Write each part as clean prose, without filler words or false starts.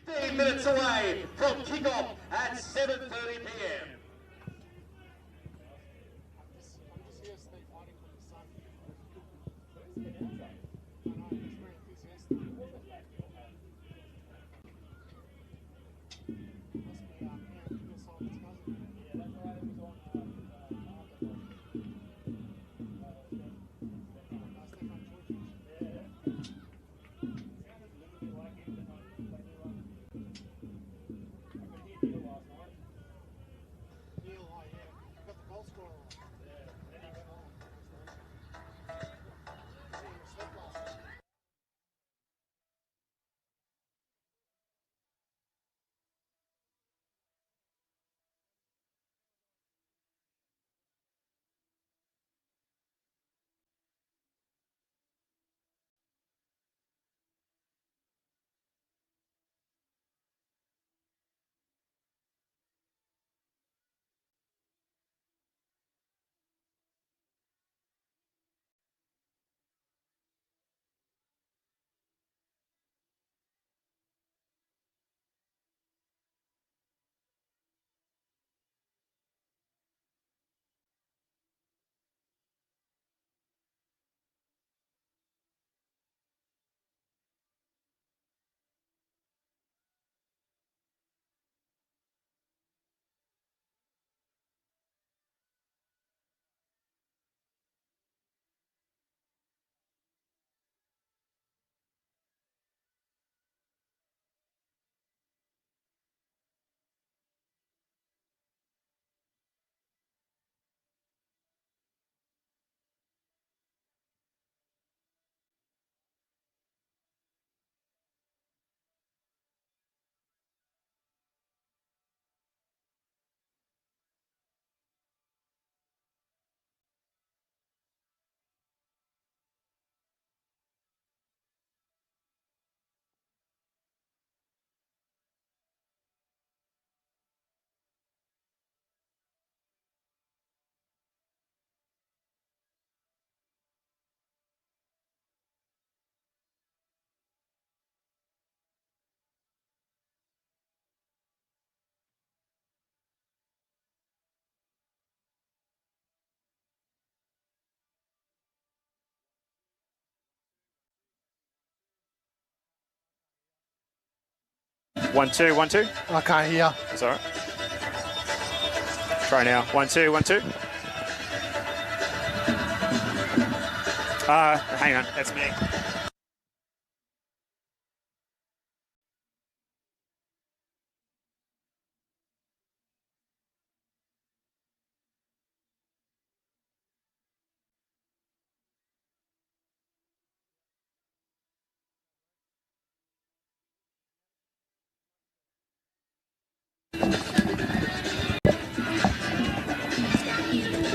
15 minutes away from kick-off at 7:30 p.m. One, two, 1, 2. I can't hear. That's all right. Try now. 1, 2, 1, 2. Hang on. That's me.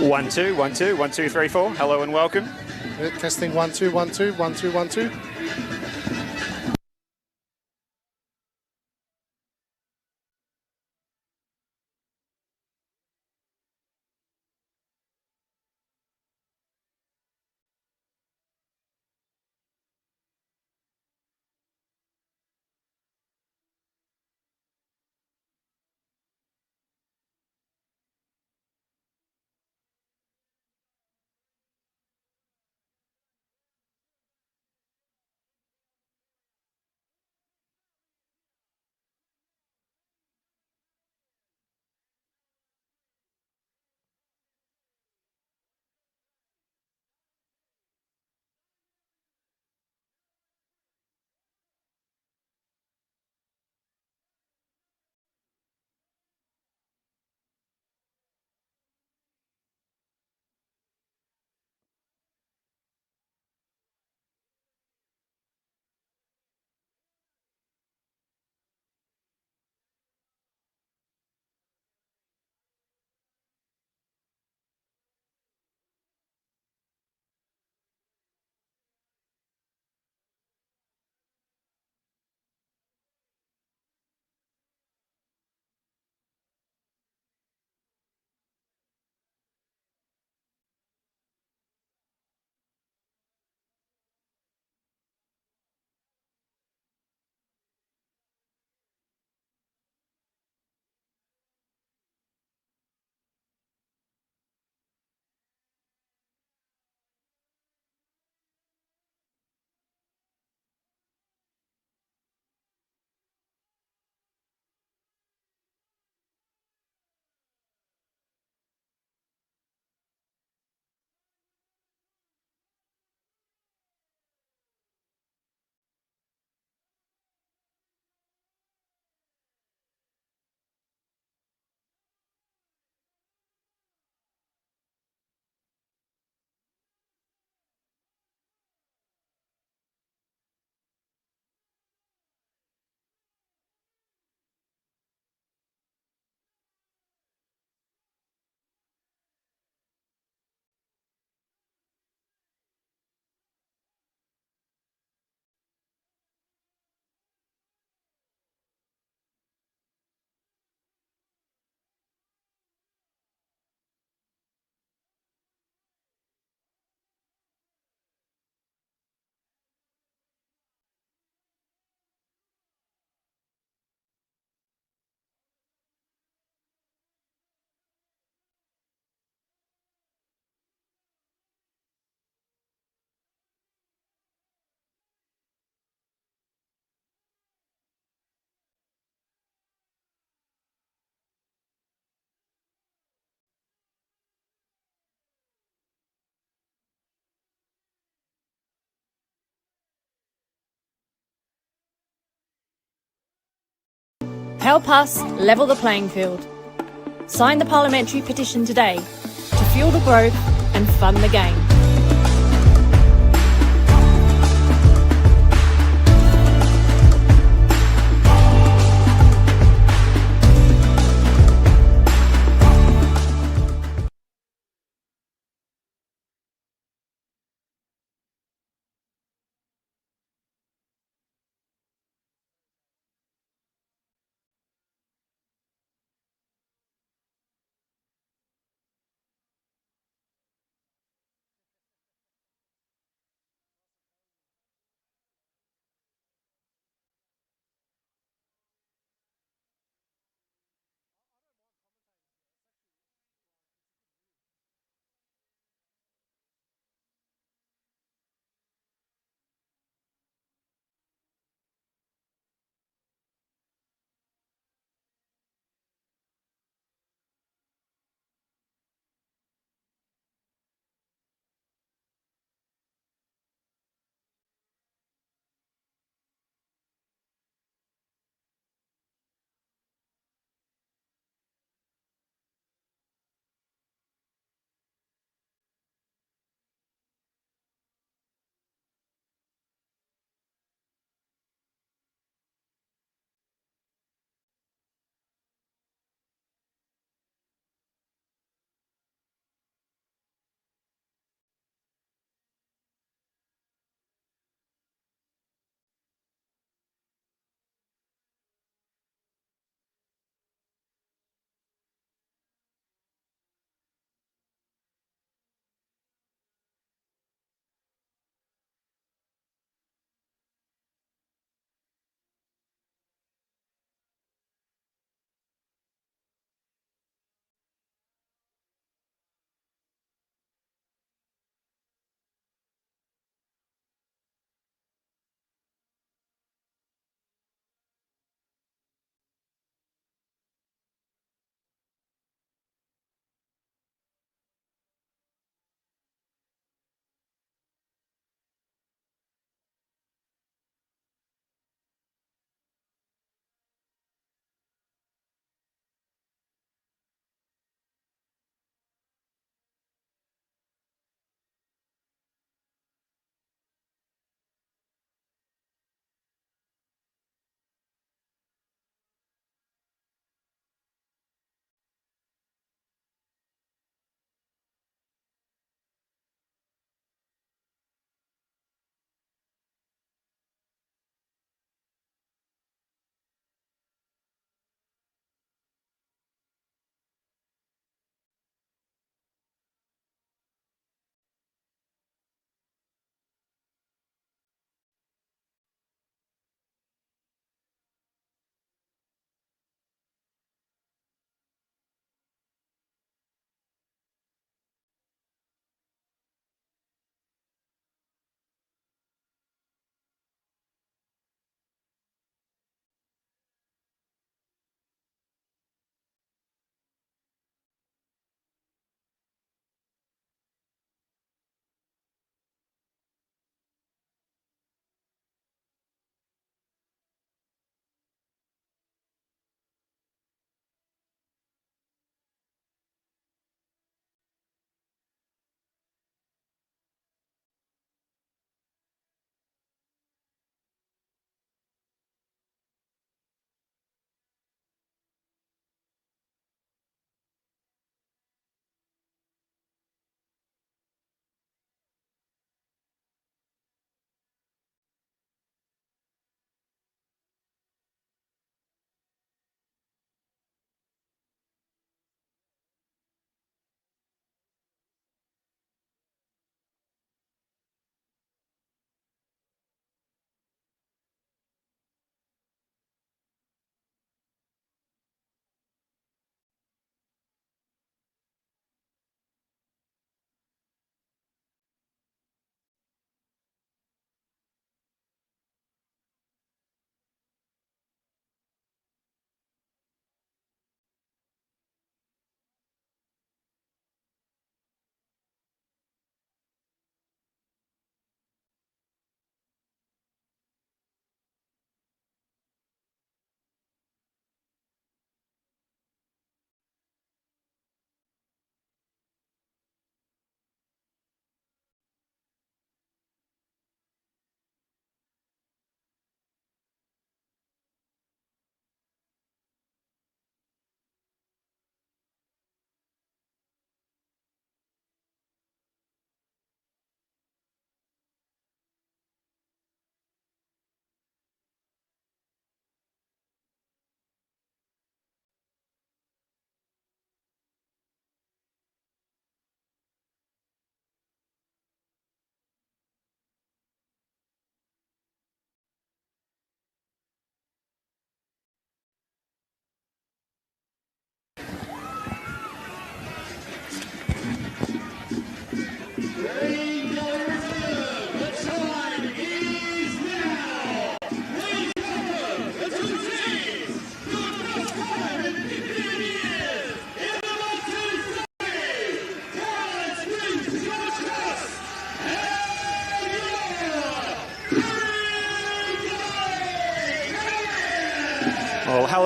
One, two, 1, 2, 1, 2, 3, 4. Hello and welcome. Testing 1, 2, 1, 2, 1, 2, 1, 2. Help us level the playing field. Sign the parliamentary petition today to fuel the growth and fund the game.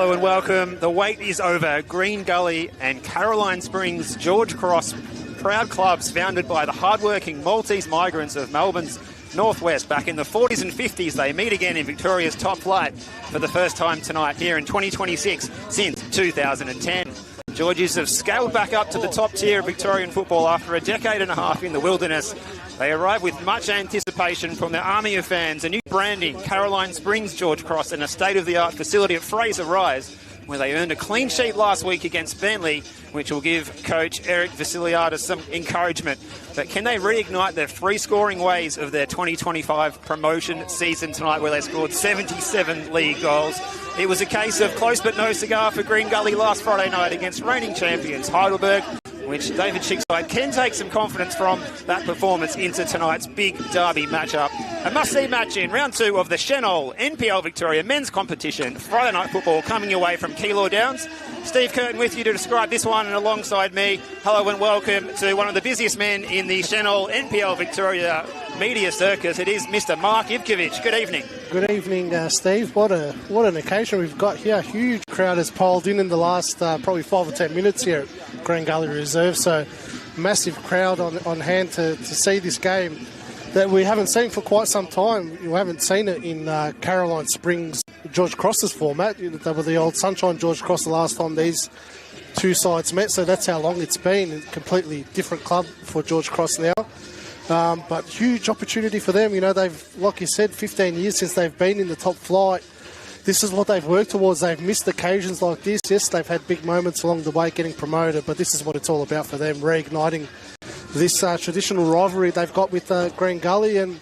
Hello and welcome. The wait is over. Green Gully and Caroline Springs George Cross, proud clubs founded by the hardworking Maltese migrants of Melbourne's northwest. Back in the 40s and 50s, they meet again in Victoria's top flight for the first time tonight here in 2026 since 2010. Georgies have scaled back up to the top tier of Victorian football after a decade and a half in the wilderness. They arrive with much anticipation from their army of fans, a new branding, Caroline Springs George Cross, and a state-of-the-art facility at Fraser Rise, where they earned a clean sheet last week against Bentley, which will give coach Eric Vasiliadis some encouragement. But can they reignite their free-scoring ways of their 2025 promotion season tonight, where they scored 77 league goals? It was a case of close but no cigar for Green Gully last Friday night against reigning champions Heidelberg, which David Schick's side can take some confidence from that performance into tonight's big derby matchup. A must-see match in round 2 of the Senol NPL Victoria men's competition. Friday night football coming away from Keilor Downs. Steve Curtin with you to describe this one, and alongside me, hello and welcome to one of the busiest men in the Senol NPL Victoria media circus. It is Mr. Mark Ivkovic. Good evening. Good evening, Steve. What an occasion we've got here. A huge crowd has piled in the last probably 5 or 10 minutes here at Green Gully Reserve. So massive crowd on hand to see this game that we haven't seen for quite some time. You haven't seen it in Caroline Springs George Cross's format. They were the old Sunshine George Cross the last time these two sides met. So that's how long it's been. A completely different club for George Cross now. But huge opportunity for them. You know, they've, like you said, 15 years since they've been in the top flight. This is what they've worked towards. They've missed occasions like this. Yes, they've had big moments along the way getting promoted, but this is what it's all about for them, reigniting this traditional rivalry they've got with Green Gully. And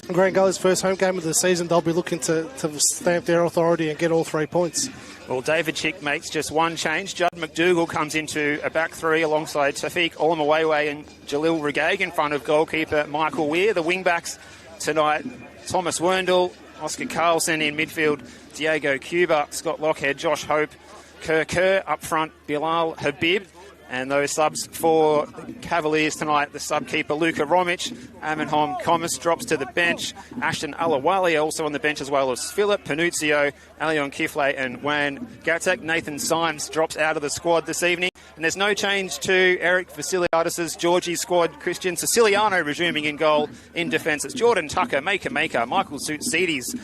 Green Gully's first home game of the season, they'll be looking to stamp their authority and get all 3 points. Well, David Schick makes just one change. Judd McDougall comes into a back three alongside Tafiq Olamawewe and Jalil Regag in front of goalkeeper Michael Weir. The wing-backs tonight, Thomas Werndl, Oscar Carlson in midfield, Diego Cuba, Scott Lockhead, Josh Hope, Kerr up front, Bilal Habib. And those subs for Cavaliers tonight, the sub-keeper Luka Romic, Amenhom Comas drops to the bench, Ashton Alawali also on the bench, as well as Philip Panuzio, Alion Kifle and Wan Gatek. Nathan Symes drops out of the squad this evening. And there's no change to Eric Vasiliadis' Georgie squad. Christian Siciliano resuming in goal. In defence, it's Jordan Tucker, Maker, Michael Sutsides,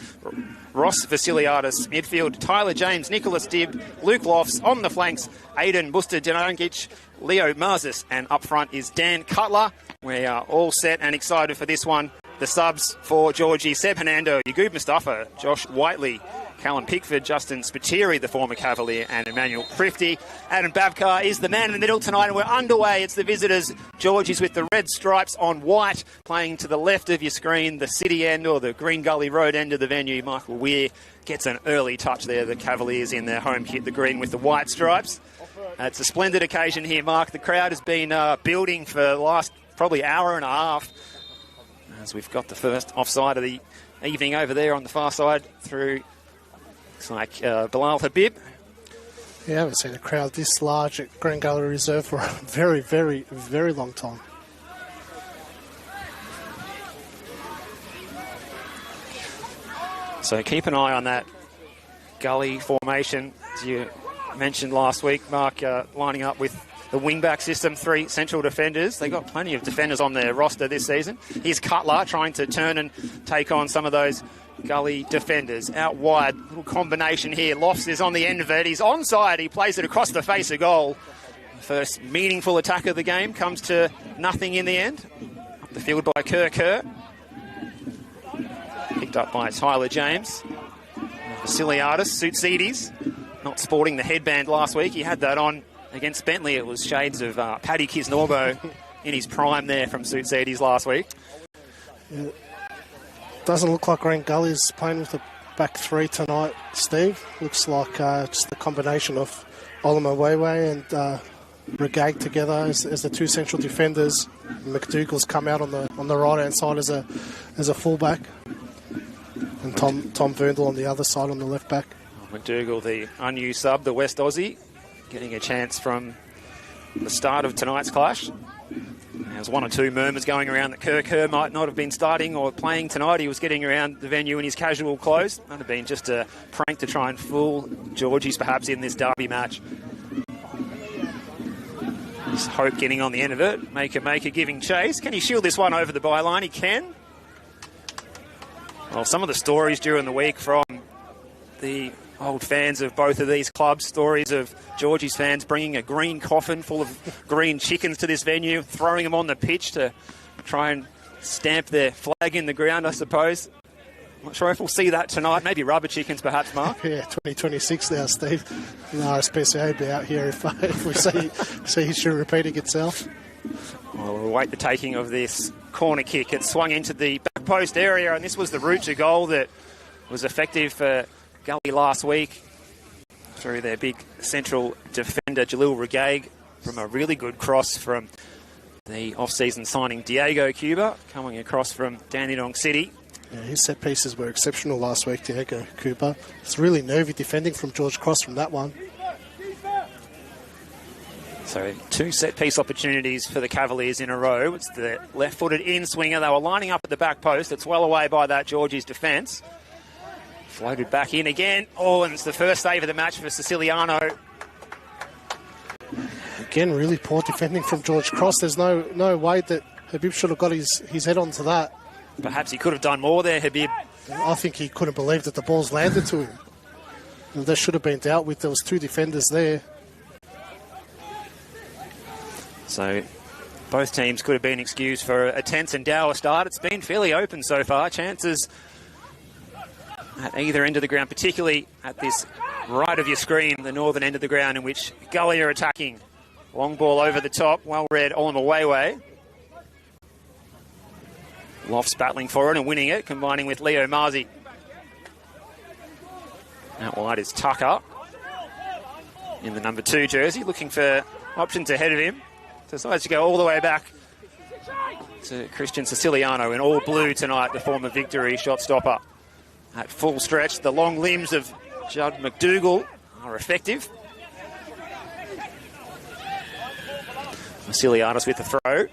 Ross Vasiliadis, midfield, Tyler James, Nicholas Dibb, Luke Lofts on the flanks, Aidan Buster-Denangic, Leo Marzis, and up front is Dan Cutler. We are all set and excited for this one. The subs for Georgie: Seb Hernando, Yagub Mustafa, Josh Whiteley, Callum Pickford, Justin Spiteri, the former Cavalier, and Emmanuel Prifty. Adam Babkar is the man in the middle tonight, and we're underway. It's the visitors, Georgies, with the red stripes on white, playing to the left of your screen, the city end or the Green Gully Road end of the venue. Michael Weir gets an early touch there. The Cavaliers in their home kit, the green with the white stripes. It's a splendid occasion here, Mark. The crowd has been building for the last probably hour and a half, as we've got the first offside of the evening over there on the far side through, looks like Bilal Habib. Yeah, I haven't seen a crowd this large at Green Gully Reserve for a very, very, very long time. So keep an eye on that Gully formation. As you mentioned last week, Mark, lining up with the wing-back system, 3 central defenders. They got plenty of defenders on their roster this season. Here's Cutler trying to turn and take on some of those Gully defenders. Out wide, little combination here. Lofts is on the end of it. He's onside. He plays it across the face of goal. First meaningful attack of the game comes to nothing in the end. Up the field by Kerr. Picked up by Tyler James. Vasiliadis, Sutsides, not sporting the headband last week. He had that on against Bentley. It was shades of Paddy Kisnorbo in his prime there from Sutsides last week. Yeah. Doesn't look like Green Gully's playing with a back three tonight, Steve. Looks like just the combination of Olamawewe and Regag together as the 2 central defenders. McDougall's come out on the right hand side as a fullback, and Tom Verndl on the other side on the left back. McDougall, the unused sub, the West Aussie, getting a chance from the start of tonight's clash. There's one or two murmurs going around that Kirk Kerr might not have been starting or playing tonight. He was getting around the venue in his casual clothes. Might have been just a prank to try and fool Georgies perhaps in this derby match. Just Hope getting on the end of it. Maker giving chase. Can he shield this one over the byline? He can. Well, some of the stories during the week from the old fans of both of these clubs, stories of Georgies fans bringing a green coffin full of green chickens to this venue, throwing them on the pitch to try and stamp their flag in the ground, I suppose. Not sure if we'll see that tonight. Maybe rubber chickens, perhaps, Mark. Yeah, 2026 now, Steve. The RSPCA will be out here if we see history repeating itself. Well, we'll await the taking of this corner kick. It swung into the back post area, and this was the route to goal that was effective for Gully last week through their big central defender, Jalil Regaig, from a really good cross from the off-season signing Diego Cuba, coming across from Dandenong City. Yeah, his set pieces were exceptional last week, Diego Cuba. It's really nervy defending from George Cross from that one. So 2 set-piece opportunities for the Cavaliers in a row. It's the left-footed in-swinger. They were lining up at the back post. It's well away by that Georgies defence. Floated back in again. Oh, and it's the first save of the match for Siciliano. Again, really poor defending from George Cross. There's no way that Habib should have got his head onto that. Perhaps he could have done more there, Habib. I think he couldn't believe that the ball's landed to him. And that should have been dealt with. There was 2 defenders there. So both teams could have been excused for a tense and dour start. It's been fairly open so far. Chances at either end of the ground, particularly at this right of your screen, the northern end of the ground, in which Gully are attacking. Long ball over the top, well read, Olamawewe. Lofts battling for it and winning it, combining with Leo Marzi. Out wide is Tucker in the number 2 jersey, looking for options ahead of him. Decides to go all the way back to Christian Siciliano in all blue tonight to form a victory shot stopper. At full stretch, the long limbs of Judd McDougall are effective. Sicilianos with the throw.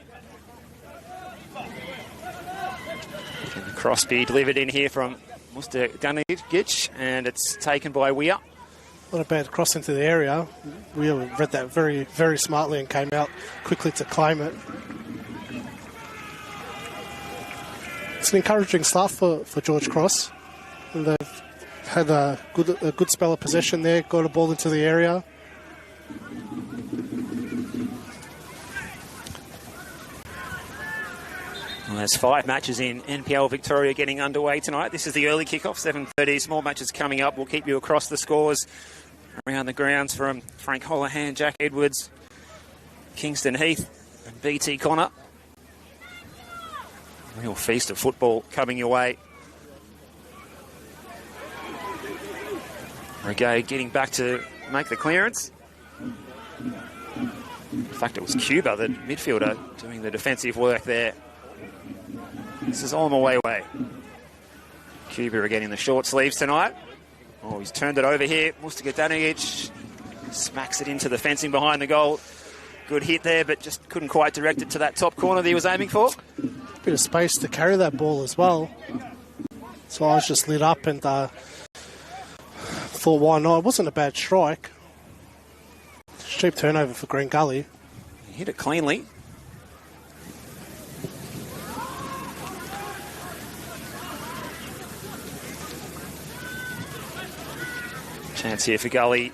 And the crossbeam delivered in here from Muster Danigic, and it's taken by Weir. Not a bad cross into the area. Weir read that very, very smartly and came out quickly to claim it. It's an encouraging start for George Cross. And they've had a good spell of possession there, got a ball into the area. Well, there's 5 matches in NPL Victoria getting underway tonight. This is the early kickoff, 7:30. Small matches coming up. We'll keep you across the scores around the grounds from Frank Holohan, Jack Edwards, Kingston Heath and BT Connor. Real feast of football coming your way. Regaig getting back to make the clearance. In fact, it was Cuba, the midfielder, doing the defensive work there. This is Olamawewe. Cuba are getting the short sleeves tonight. Oh, he's turned it over here. Mustafa Danigic smacks it into the fencing behind the goal. Good hit there, but just couldn't quite direct it to that top corner that he was aiming for. Bit of space to carry that ball as well. So I was just lit up and thought, why not? It wasn't a bad strike. Cheap turnover for Green Gully. He hit it cleanly. Chance here for Gully.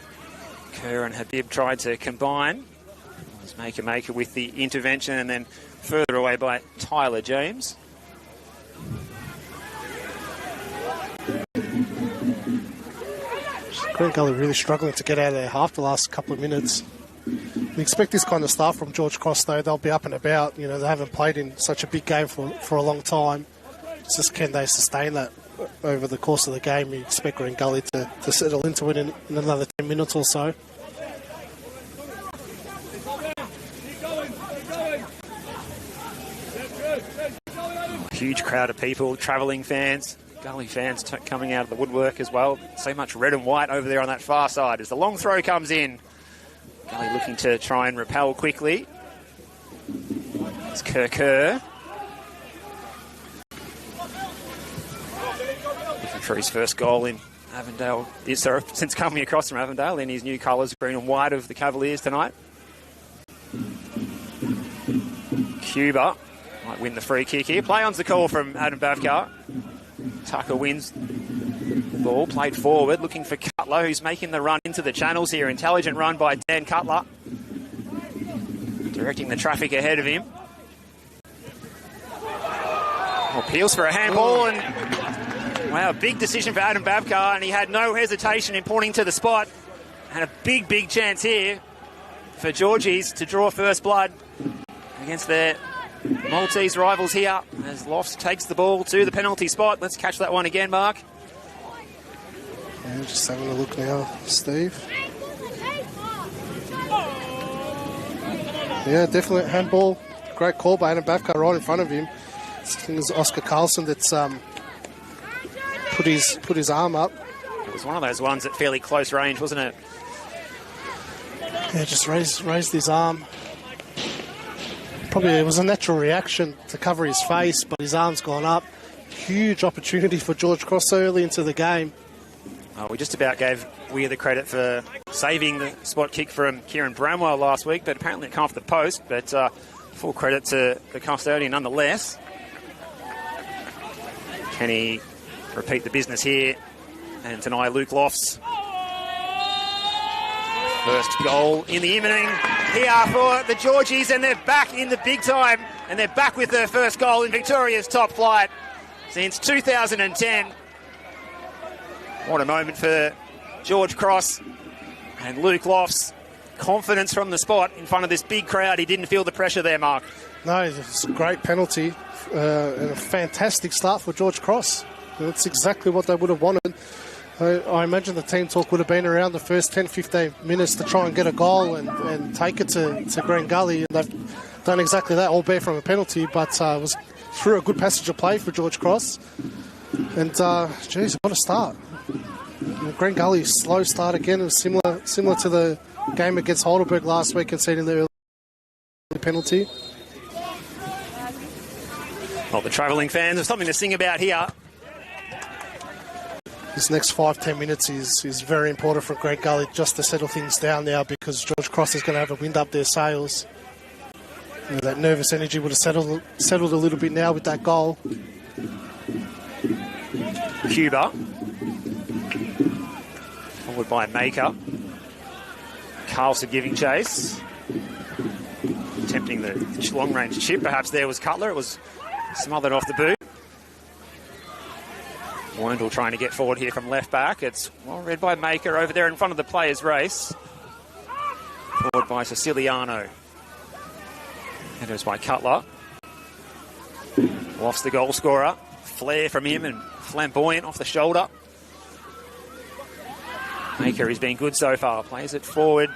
Kerr and Habib tried to combine. It was Maker with the intervention, and then further away by Tyler James. Green Gully really struggling to get out of their half the last couple of minutes. We expect this kind of stuff from George Cross, though. They'll be up and about. You know, they haven't played in such a big game for a long time. It's just, can they sustain that over the course of the game? You expect Green Gully to settle into it in another 10 minutes or so. Huge crowd of people, travelling fans, Gully fans coming out of the woodwork as well. So much red and white over there on that far side as the long throw comes in. Gully looking to try and repel quickly. It's Kerr. Looking for his first goal in Avondale. Since coming across from Avondale in his new colours, green and white of the Cavaliers tonight. Cuba might win the free kick here. Play on's the call from Adam Bavkar. Tucker wins the ball, played forward, looking for Cutler, who's making the run into the channels here. Intelligent run by Dan Cutler, directing the traffic ahead of him. Appeals for a handball, and wow, big decision for Adam Bavkar, and he had no hesitation in pointing to the spot. And a big chance here for Georgies to draw first blood against their Maltese rivals here, as Lofts takes the ball to the penalty spot. Let's catch that one again, Mark. Yeah, just having a look now, Steve. Yeah, definitely handball. Great call by Adam Bavkar right in front of him. I think it was Oscar Carlson that's put his arm up. It was one of those ones at fairly close range, wasn't it? Yeah, just raised his arm. Probably it was a natural reaction to cover his face, but his arm's gone up. Huge opportunity for George Cross so early into the game. Oh, we just about gave Weir the credit for saving the spot kick from Kieran Bramwell last week, but apparently it come off the post. But full credit to the custodian nonetheless. Can he repeat the business here and deny Luke Lofts? First goal in the evening here for the Georgies, and they're back in the big time, and they're back with their first goal in Victoria's top flight since 2010. What a moment for George Cross and Luke Lofts. Confidence from the spot in front of this big crowd. He didn't feel the pressure there, Mark. No, it's a great penalty and a fantastic start for George Cross. That's exactly what they would have wanted. I imagine the team talk would have been around the first 10-15 minutes to try and get a goal and take it to Green Gully. And they've done exactly that, albeit from a penalty, but it was through a good passage of play for George Cross. And, geez, what a start. Green Gully, slow start again. It was similar to the game against Heidelberg last week, conceding the early penalty. Well, the travelling fans have something to sing about here. This next 5-10 minutes is very important for Green Gully just to settle things down now, because George Cross is going to have a wind up their sails. You know, that nervous energy would have settled a little bit now with that goal. Cuba. Followed by Maker. Carlson giving chase. Attempting the long-range chip. Perhaps there was Cutler. It was smothered off the boot. Wendell trying to get forward here from left back. It's well read by Maker over there in front of the players' race. Forward by Siciliano. Headers by Cutler. Lofts the goal scorer. Flair from him and flamboyant off the shoulder. Maker has been good so far. Plays it forward.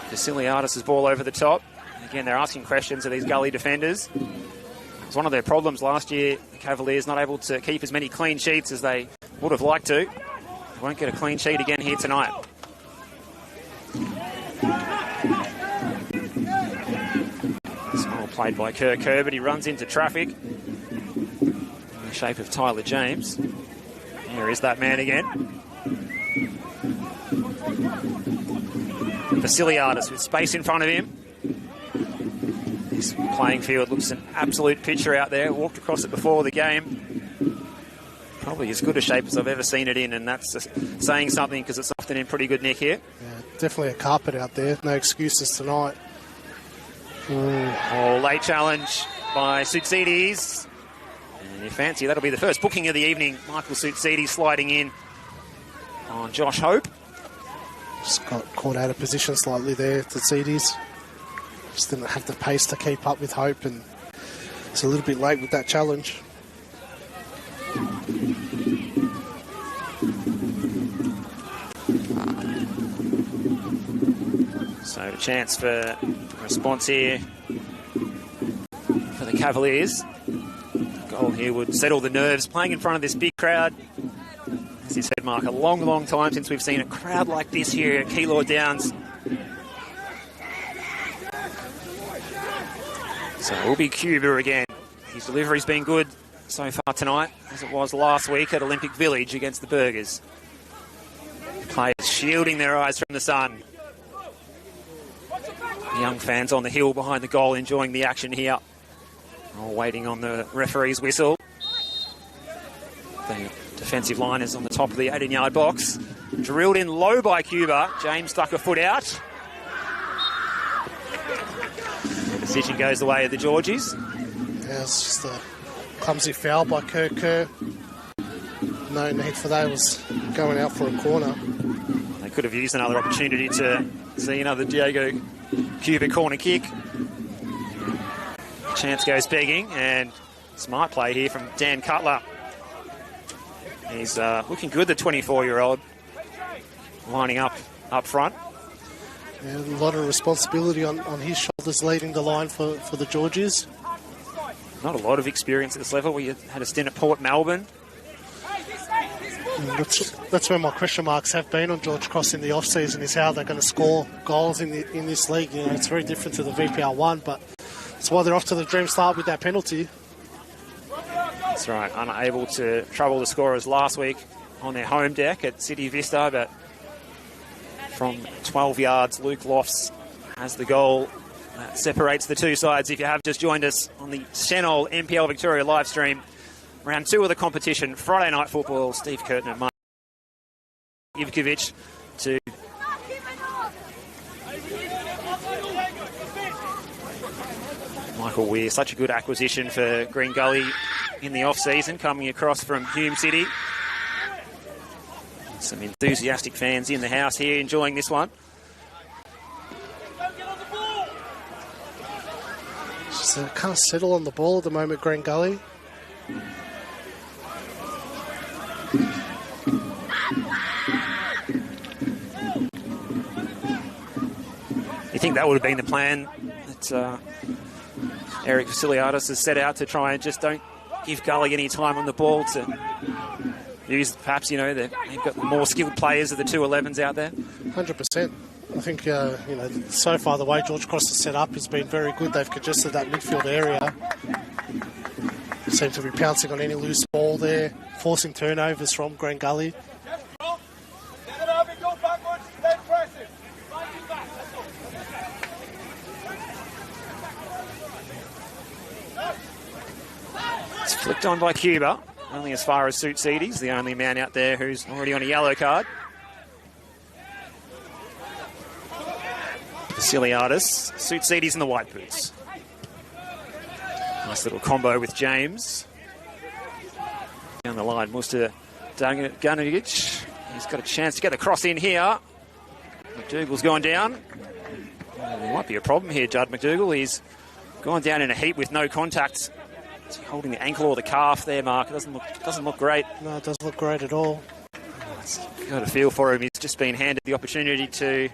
Siciliano's ball over the top. Again, they're asking questions of these Gully defenders. It was one of their problems last year. The Cavaliers not able to keep as many clean sheets as they would have liked to. They won't get a clean sheet again here tonight. Small played by Kerr, but he runs into traffic in the shape of Tyler James. Here is that man again. Vasiliadis with space in front of him. This playing field looks an absolute picture out there. Walked across it before the game. Probably as good a shape as I've ever seen it in, and that's saying something because it's often in pretty good nick here. Yeah, definitely a carpet out there. No excuses tonight. Oh, late challenge by Sutsides. And you fancy that'll be the first booking of the evening. Michael Sutsides sliding in on Josh Hope. Just got caught out of position slightly there to Sutsides. Just didn't have the pace to keep up with Hope, and it's a little bit late with that challenge. So a chance for a response here for the Cavaliers. Goal here would settle the nerves, playing in front of this big crowd. As you said, Mark, a long time since we've seen a crowd like this here at Keilor Downs. So it will be Cuba again. His delivery's been good so far tonight, as it was last week at Olympic Village against the Burgers. Players shielding their eyes from the sun. Young fans on the hill behind the goal enjoying the action here. All waiting on the referee's whistle. The defensive line is on the top of the 18-yard box. Drilled in low by Cuba. James stuck a foot out. The decision goes the way of the Georgies. Yeah, it's just a clumsy foul by Kerr. No need for that. It was going out for a corner. They could have used another opportunity to see another Diego Cuba corner kick. Chance goes begging, and smart play here from Dan Cutler. He's looking good, the 24-year-old, lining up front. Yeah, a lot of responsibility on his shoulders leading the line for the Georgies. Not a lot of experience at this level. We had a stint at Port Melbourne. That's where my question marks have been on George Cross in the off-season, is how they're going to score goals in this league. You know, it's very different to the VPL1, but that's why they're off to the dream start with that penalty. That's right, unable to trouble the scorers last week on their home deck at City Vista, but from 12 yards, Luke Lofts has the goal. That separates the two sides. If you have just joined us on the Senol NPL Victoria live stream, round 2 of the competition, Friday night football, Steve Curtin and Mark Ivkovic to Michael Weir. Such a good acquisition for Green Gully in the off-season, coming across from Hume City. Some enthusiastic fans in the house here enjoying this one. Just can't settle on the ball at the moment, Green Gully. You think that would have been the plan that Eric Vasiliadis has set out to try and just don't give Gully any time on the ball to use, perhaps, you know, they've got the more skilled players of the 211s out there? 100%. I think, you know, so far the way George Cross has set up has been very good. They've congested that midfield area. They seem to be pouncing on any loose ball there, forcing turnovers from Green Gully. It's flicked on by Cuba, only as far as Sutsides, the only man out there who's already on a yellow card. Vasiliadis, Sutsides in the white boots. Nice little combo with James. Down the line, Musta Gunaric. He's got a chance to get the cross in here. McDougall's gone down. There might be a problem here, Judd McDougall. He's gone down in a heap with no contact. Is he holding the ankle or the calf there, Mark? It doesn't look great. No, it doesn't look great at all. Got a feel for him. He's just been handed the opportunity to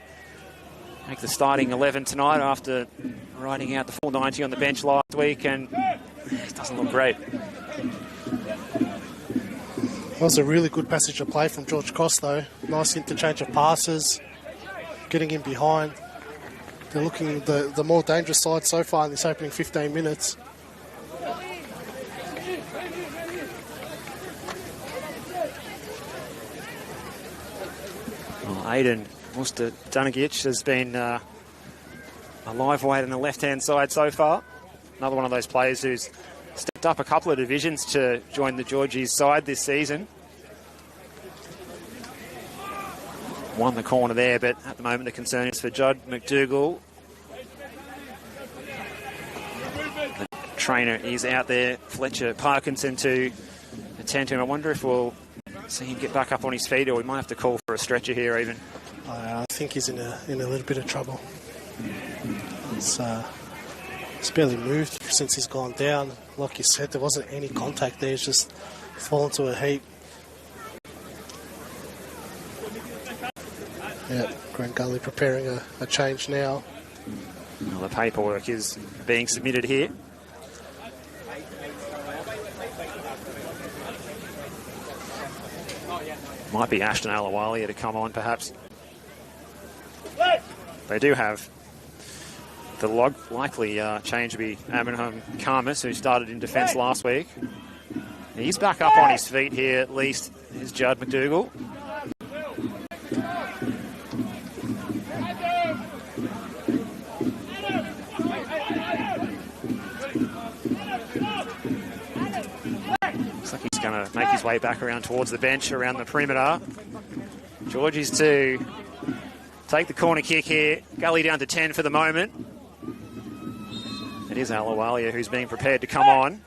make the starting 11 tonight after riding out the full 90 on the bench last week, and it doesn't look great. That was a really good passage of play from George Cross, though. Nice interchange of passes, getting in behind. They're looking the more dangerous side so far in this opening 15 minutes. Well, Aidan Musta Danagic has been a live weight on the left-hand side so far. Another one of those players who's stepped up a couple of divisions to join the Georgies side this season. Won the corner there, but at the moment the concern is for Judd McDougall. The trainer is out there, Fletcher Parkinson, to attend to him. I wonder if we'll see him get back up on his feet, or we might have to call for a stretcher here even. I think he's in a little bit of trouble. It's barely moved since he's gone down. Like you said, there wasn't any contact there. It's just fallen to a heap. Yeah, Green Gully preparing a change now. Well, the paperwork is being submitted here. Might be Ashton Alawalia to come on, perhaps. They do have The likely change will be Amenham Karmas, who started in defence last week. He's back up on his feet here at least. Here's Judd McDougall. Looks like he's going to make his way back around towards the bench, around the perimeter. Georgie's to take the corner kick here. Gully down to 10 for the moment. It is Alawalia who's being prepared to come on.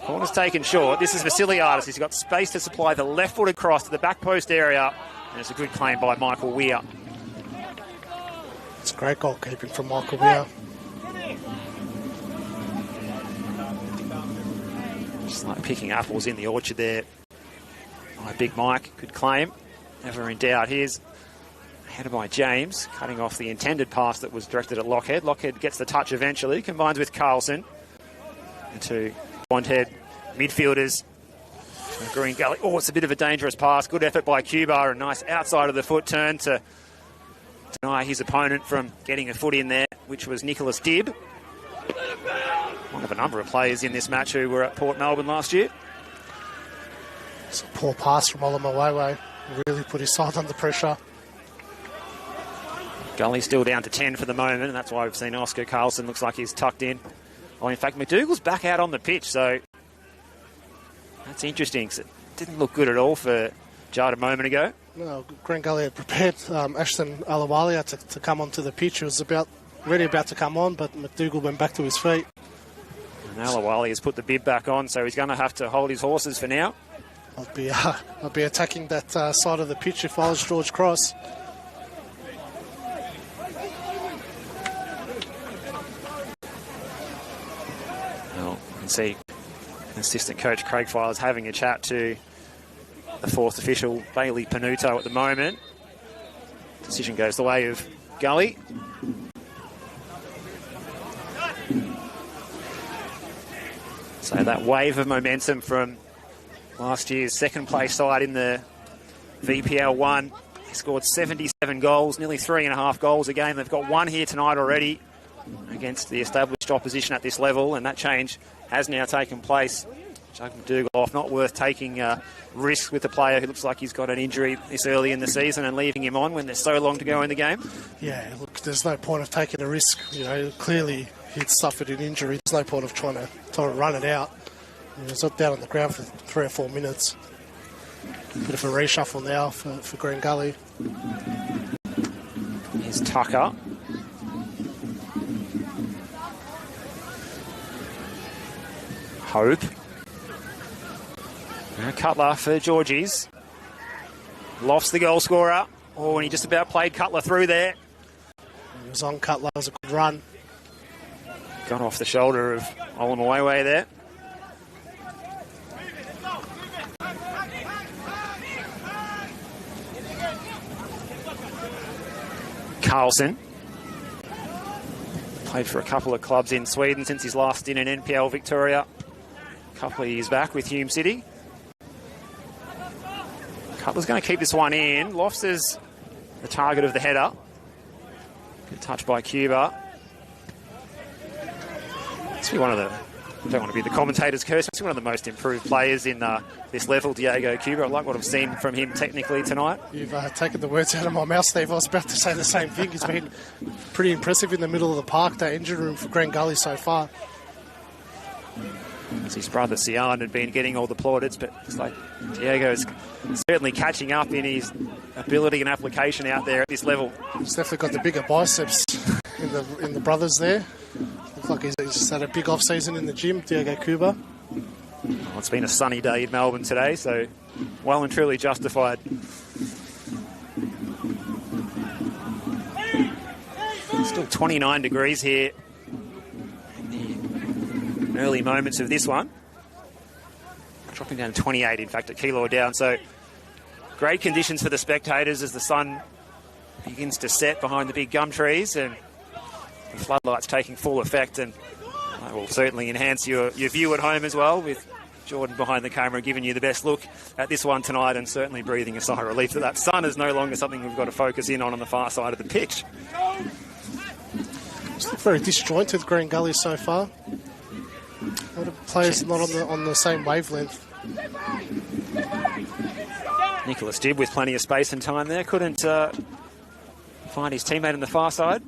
Corner's taken short. This is Vasiliadis. He's got space to supply the left-footed cross to the back post area. And it's a good claim by Michael Weir. It's great goalkeeping from Michael Weir. Just like picking apples in the orchard there. Big Mike, good claim. Never in doubt. Here's headed by James, cutting off the intended pass that was directed at Lockhead. Lockhead gets the touch eventually, combines with Carlson. The two Bondhead midfielders. Green Gully. Oh, it's a bit of a dangerous pass. Good effort by Cuba. A nice outside of the foot turn to deny his opponent from getting a foot in there, which was Nicholas Dibb. One of a number of players in this match who were at Port Melbourne last year. It's a poor pass from Olamawewe. Really put his side under pressure. Gully still down to 10 for the moment, and that's why we've seen Oscar Carlson. Looks like he's tucked in. Well, in fact, McDougall's back out on the pitch, so that's interesting. It didn't look good at all for Judd a moment ago. No, Green Gully had prepared Ashton Alawalia to come onto the pitch. He was ready to come on, but McDougall went back to his feet. And Alawali has put the bib back on, so he's going to have to hold his horses for now. I'll be attacking that side of the pitch if I was George Cross. Well, you can see assistant coach Craig Files having a chat to the fourth official, Bailey Panuto, at the moment. Decision goes the way of Gully. So that wave of momentum from last year's second place side in the VPL 1. They scored 77 goals, nearly 3.5 goals a game. They've got one here tonight already against the established opposition at this level, and that change has now taken place. Jug McDougall off, not worth taking risks with a player who looks like he's got an injury this early in the season and leaving him on when there's so long to go in the game. Yeah, look, there's no point of taking a risk. You know, clearly he'd suffered an injury. There's no point of trying to run it out. He was down on the ground for 3 or 4 minutes. Bit of a reshuffle now for Green Gully. Here's Tucker. Hope. Cutler for Georgies. Lofts the goal scorer. Oh, and he just about played Cutler through there. He was on Cutler. It was a good run. Got off the shoulder of Olamawewe there. Carlson. Played for a couple of clubs in Sweden since his last stint in NPL Victoria a couple of years back with Hume City. Cutler's going to keep this one in. Lofts is the target of the header. Good touch by Cuba. It's one of the, I don't want to be the commentator's curse, it's one of the most improved players in this level, Diego Cuba. I like what I've seen from him technically tonight. You've taken the words out of my mouth, Steve. I was about to say the same thing. He's been pretty impressive in the middle of the park, that injury room for Green Gully so far. His brother Sian had been getting all the plaudits, but it's like Diego's certainly catching up in his ability and application out there at this level. He's definitely got the bigger biceps in the brothers there. Looks like he's just had a big off-season in the gym, Diego Cuba. Well, it's been a sunny day in Melbourne today, so well and truly justified. Still 29 degrees here in the early moments of this one. Dropping down to 28, in fact, at Keilor down. So great conditions for the spectators as the sun begins to set behind the big gum trees and the floodlights taking full effect, and that will certainly enhance your view at home as well, with Jordan behind the camera giving you the best look at this one tonight, and certainly breathing a sigh of relief that sun is no longer something we've got to focus in on the far side of the pitch. It's very disjointed, Green Gully, so far. A lot of players not on the same wavelength. Nicholas Dibb with plenty of space and time there. Couldn't find his teammate on the far side.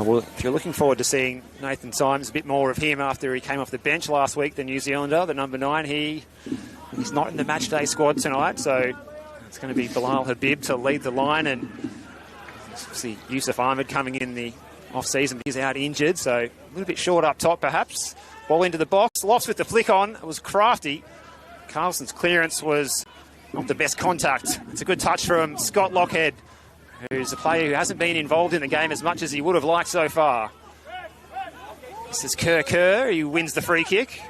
Well, if you're looking forward to seeing Nathan Symes, a bit more of him after he came off the bench last week, the New Zealander, the number 9, he's not in the matchday squad tonight, so it's going to be Bilal Habib to lead the line, and see Yusuf Ahmed coming in the off-season, but he's out injured, so a little bit short up top perhaps. Ball into the box, Lofts with the flick on, it was crafty. Carlson's clearance was not the best contact. It's a good touch from Scott Lockhead, who's a player who hasn't been involved in the game as much as he would have liked so far. This is Kerr, he wins the free kick,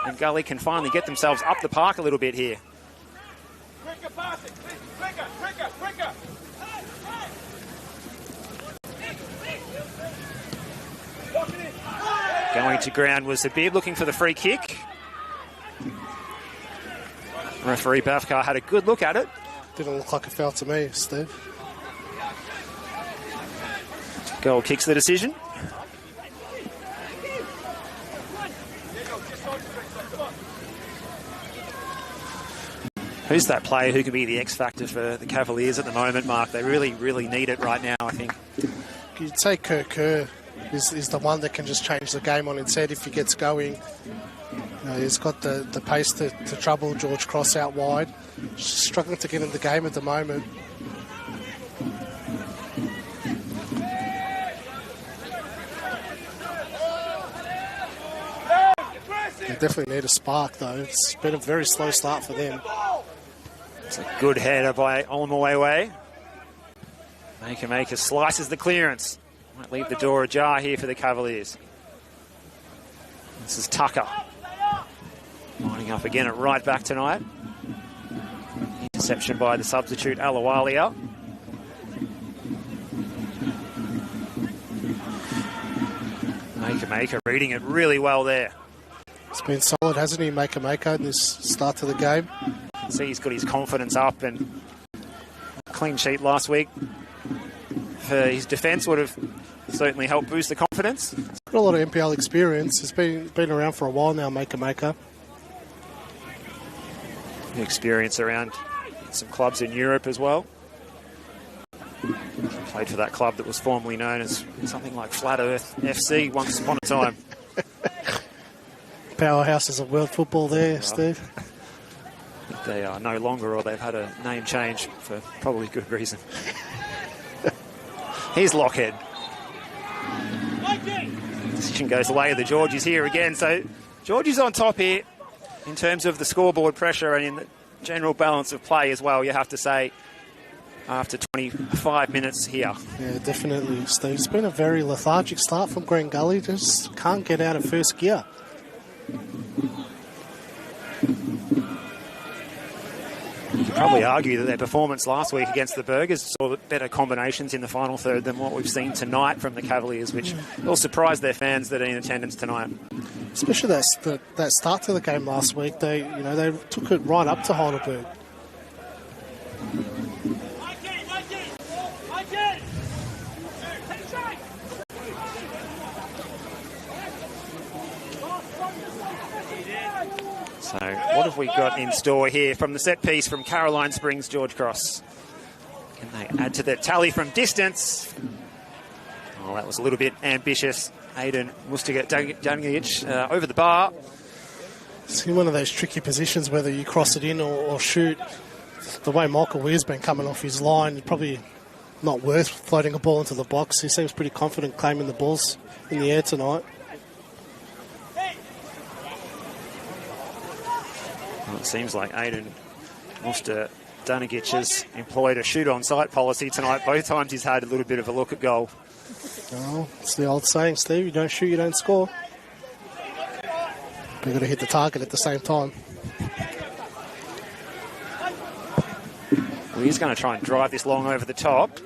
and Gully can finally get themselves up the park a little bit here. Going to ground was Habib looking for the free kick. Referee Bafkar had a good look at it. Didn't look like a foul to me, Steve. Goal kicks the decision. Who's that player who could be the X factor for the Cavaliers at the moment, Mark? They really, really need it right now, I think. You'd say Kerr is the one that can just change the game on its head if he gets going. He's got the pace to trouble George Cross out wide. Struggling to get in the game at the moment. They definitely need a spark, though. It's been a very slow start for them. It's a good header by Olamawewe. Maker slices the clearance. Might leave the door ajar here for the Cavaliers. This is Tucker. Lining up again at right back tonight. Interception by the substitute Alawalia. Maker reading it really well there. It's been solid, hasn't he, Maker in this start to the game? You can see he's got his confidence up, and clean sheet last week for his defence would have certainly helped boost the confidence. He's got a lot of NPL experience. He's been around for a while now, Maker. Experience around some clubs in Europe as well. Played for that club that was formerly known as something like Flat Earth FC once upon a time. Powerhouses of world football there, Steve. They are no longer, or they've had a name change for probably good reason. Here's Lockhead. Decision goes the way of the Georgies here again. So Georgies on top here in terms of the scoreboard pressure and in the general balance of play as well, you have to say, after 25 minutes here. Yeah, definitely, Steve. It's been a very lethargic start from Green Gully. Just can't get out of first gear. You could probably argue that their performance last week against the Burgers saw better combinations in the final third than what we've seen tonight from the Cavaliers, which will surprise their fans that are in attendance tonight. Especially that start to the game last week, they took it right up to Heidelberg. So what have we got in store here from the set piece from Caroline Springs, George Cross? Can they add to the tally from distance? Oh, that was a little bit ambitious. Aiden Mustiga over the bar. It's in one of those tricky positions, whether you cross it in or shoot. The way Michael Weir's been coming off his line, it's probably not worth floating a ball into the box. He seems pretty confident claiming the balls in the air tonight. Well, it seems like Aiden Mustiga has employed a shoot-on-sight policy tonight. Both times he's had a little bit of a look at goal. Well, it's the old saying, Steve, you don't shoot, you don't score. But you've got to hit the target at the same time. Well, he's going to try and drive this long over the top.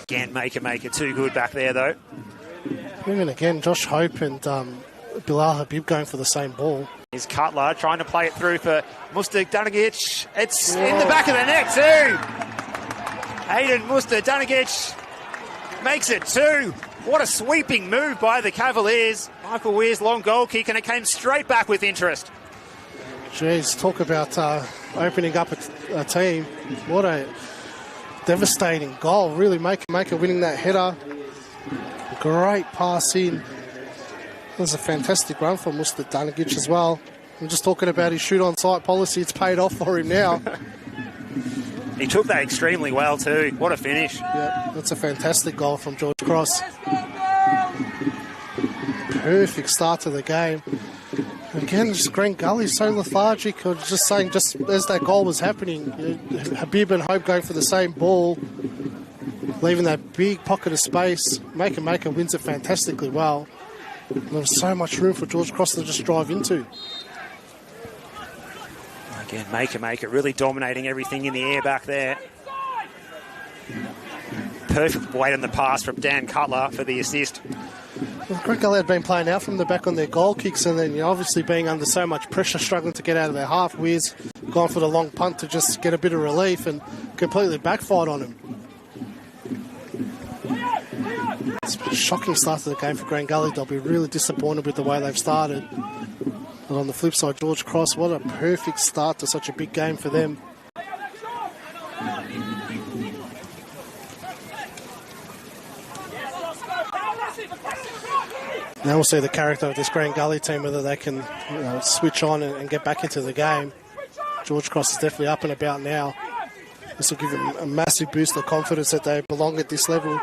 Again, Maker too good back there, though. Even again, Josh Hope and Bilal Habib going for the same ball. Here's Cutler trying to play it through for Musta-Danagic. It's in the back of the net too. Hayden Musta-Danagic makes it 2. What a sweeping move by the Cavaliers. Michael Weir's long goal kick, and it came straight back with interest. Jeez, talk about opening up a team. What a devastating goal. Really Maker winning that header. Great pass in. That was a fantastic run for Musta-Danagic as well. I'm just talking about his shoot-on-sight policy. It's paid off for him now. He took that extremely well too. What a finish. Yeah, that's a fantastic goal from George Cross. Perfect start to the game. Again, just Green Gully so lethargic. I was just saying, just as that goal was happening, Habib and Hope going for the same ball, leaving that big pocket of space. Maker wins it fantastically well. And there was so much room for George Cross to just drive into. Again, Maker really dominating everything in the air back there. Perfect weight on the pass from Dan Cutler for the assist. Well, Green Gully had been playing out from the back on their goal kicks, and then obviously being under so much pressure, struggling to get out of their half. Weir's gone for the long punt to just get a bit of relief and completely backfired on him. It's a shocking start to the game for Green Gully. They'll be really disappointed with the way they've started. And on the flip side, George Cross, what a perfect start to such a big game for them. Now we'll see the character of this Green Gully team, whether they can switch on and get back into the game. George Cross is definitely up and about now. This will give them a massive boost of confidence that they belong at this level.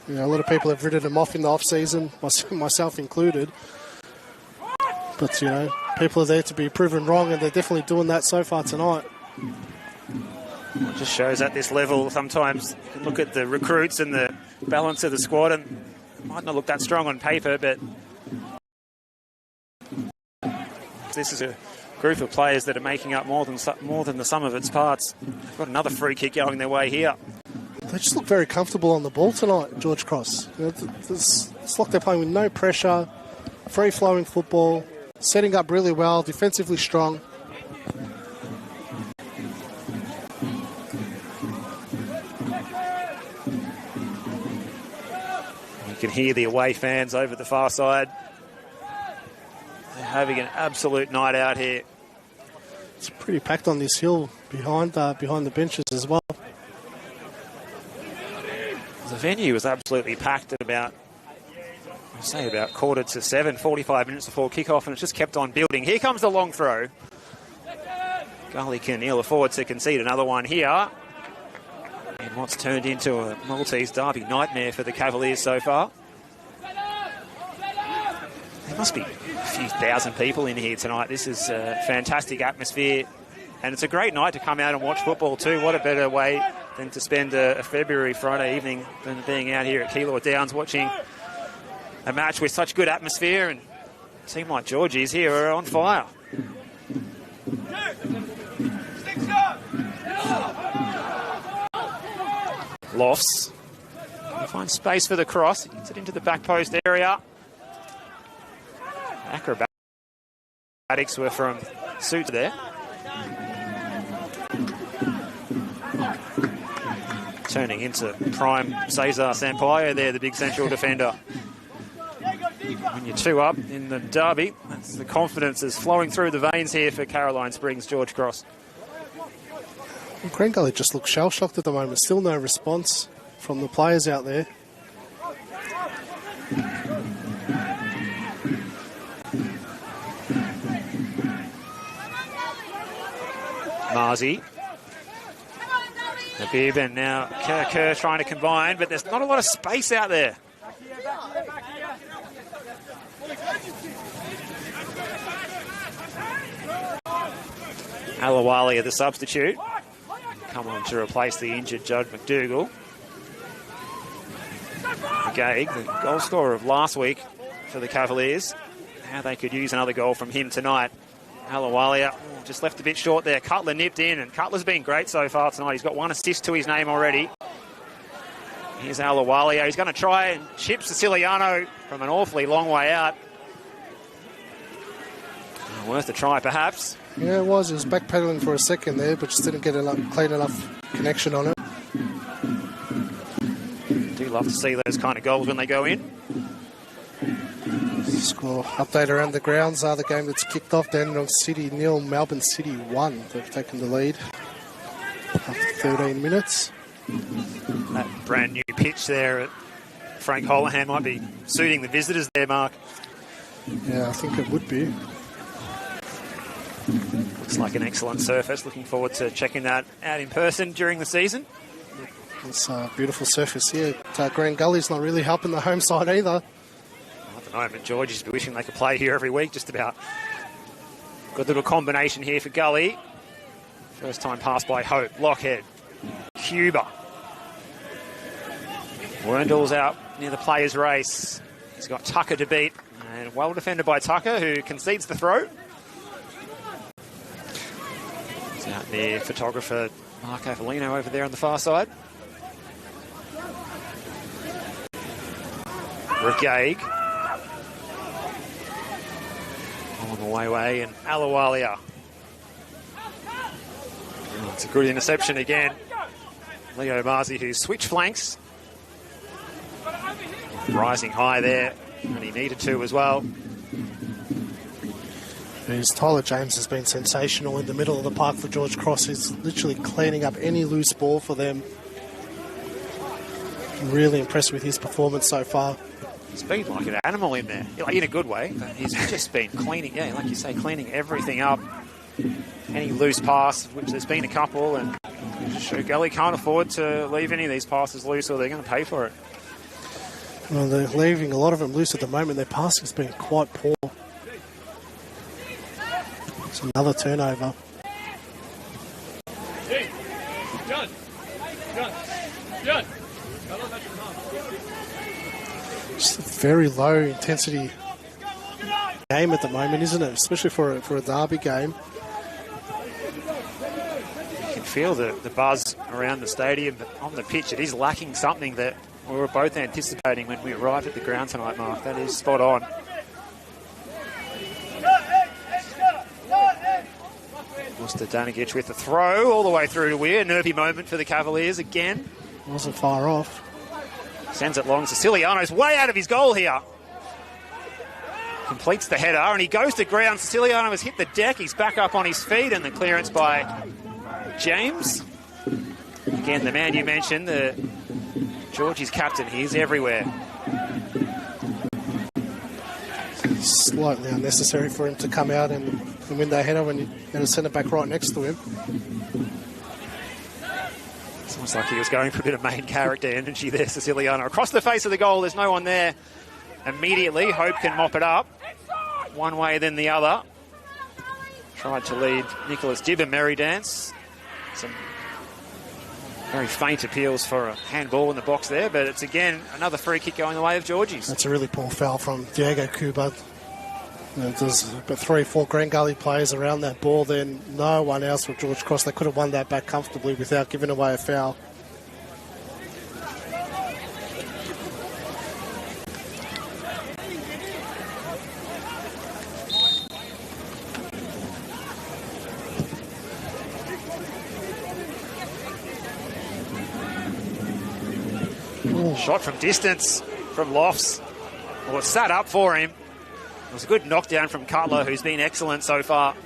A lot of people have written them off in the off-season, myself included. But, people are there to be proven wrong, and they're definitely doing that so far tonight. It just shows at this level, sometimes you can look at the recruits and the balance of the squad, and it might not look that strong on paper, but this is a group of players that are making up more than the sum of its parts. They've got another free kick going their way here. They just look very comfortable on the ball tonight, George Cross. It's like they're playing with no pressure, free-flowing football, setting up really well, defensively strong. You can hear the away fans over the far side. They're having an absolute night out here. It's pretty packed on this hill behind the benches as well. The venue was absolutely packed at about 7:15, 45 minutes before kickoff, and it's just kept on building. Here comes the long throw. Gully can ill afford to concede another one here. And what's turned into a Maltese derby nightmare for the Cavaliers so far. There must be a few thousand people in here tonight. This is a fantastic atmosphere, and it's a great night to come out and watch football too. What a better way than to spend a February Friday evening than being out here at Keilor Downs watching a match with such good atmosphere, and a team like Georgie's here are on fire. Lofts. Find space for the cross. He gets it into the back post area. Acrobatics were from Suit there. Turning into prime Cesar Sampaio there, the big central defender. When you're 2 up in the derby, that's the confidence is flowing through the veins here for Caroline Springs, George Cross. Green Gully just looks shell-shocked at the moment. Still no response from the players out there. Marzi. Habib and now Kerr trying to combine, but there's not a lot of space out there. Alawali, the substitute, come on to replace the injured Judd McDougall. Gaig, the goal scorer of last week for the Cavaliers. How they could use another goal from him tonight. Alawalia just left a bit short there. Cutler nipped in, and Cutler's been great so far tonight. He's got 1 assist to his name already. Here's Alawalia. He's going to try and chip Siciliano from an awfully long way out. Worth a try, perhaps. Yeah, it was. He was backpedaling for a second there, but just didn't get a clean enough connection on it. Do love to see those kind of goals when they go in. Score update around the grounds. The game that's kicked off. Dandenong City 0, Melbourne City 1. They've taken the lead after 13 minutes. That brand new pitch there at Frank Holohan might be suiting the visitors there, Mark. Yeah, I think it would be. Looks like an excellent surface. Looking forward to checking that out in person during the season. It's a beautiful surface here. Grand Gully's not really helping the home side either. At the moment, Georgie's be wishing they could play here every week, just about. Good little combination here for Gully. First time pass by Hope, Lockhead, Cuba. Werndl's out near the players' race. He's got Tucker to beat. And well defended by Tucker, who concedes the throw. It's out there, photographer Mark Avellino over there on the far side. Regaig. On the way and Alawalia. Oh, it's a good interception again. Leo Marzi, who switched flanks. Rising high there, and he needed to as well. Tyler James has been sensational in the middle of the park for George Cross. He's literally cleaning up any loose ball for them. I'm really impressed with his performance so far. He's been like an animal in there, like in a good way, but he's just been cleaning, yeah, like you say, cleaning everything up. Any loose pass, which there's been a couple, and Gully can't afford to leave any of these passes loose or they're going to pay for it. Well, they're leaving a lot of them loose at the moment. Their passing's been quite poor. It's another turnover. Just a very low intensity game at the moment, isn't it? Especially for a derby game. You can feel the buzz around the stadium, but on the pitch it is lacking something that we were both anticipating when we arrived at the ground tonight, Mark. That is spot on. Danagich with the throw all the way through to Weir. Nervy moment for the Cavaliers again. Wasn't far off. Sends it long. Siciliano's way out of his goal here. Completes the header and he goes to ground. Siciliano has hit the deck. He's back up on his feet and the clearance by James. Again, the man you mentioned, Georgie's captain. He's everywhere. Slightly unnecessary for him to come out and win that header when you had a centre-back right next to him. It's almost like he was going for a bit of main character energy there, Siciliano. Across the face of the goal, there's no one there. Immediately, Hope can mop it up. One way, then the other. Tried to lead Nicholas Dibb a merry dance. Some very faint appeals for a handball in the box there, but it's again another free kick going the way of Georgie's. That's a really poor foul from Diego Cuba. There's about 3 or 4 Grand Gully players around that ball, then no one else with George Cross. They could have won that back comfortably without giving away a foul. Shot from distance from Lofts. Well, it sat up for him. It was a good knockdown from Cutler, who's been excellent so far.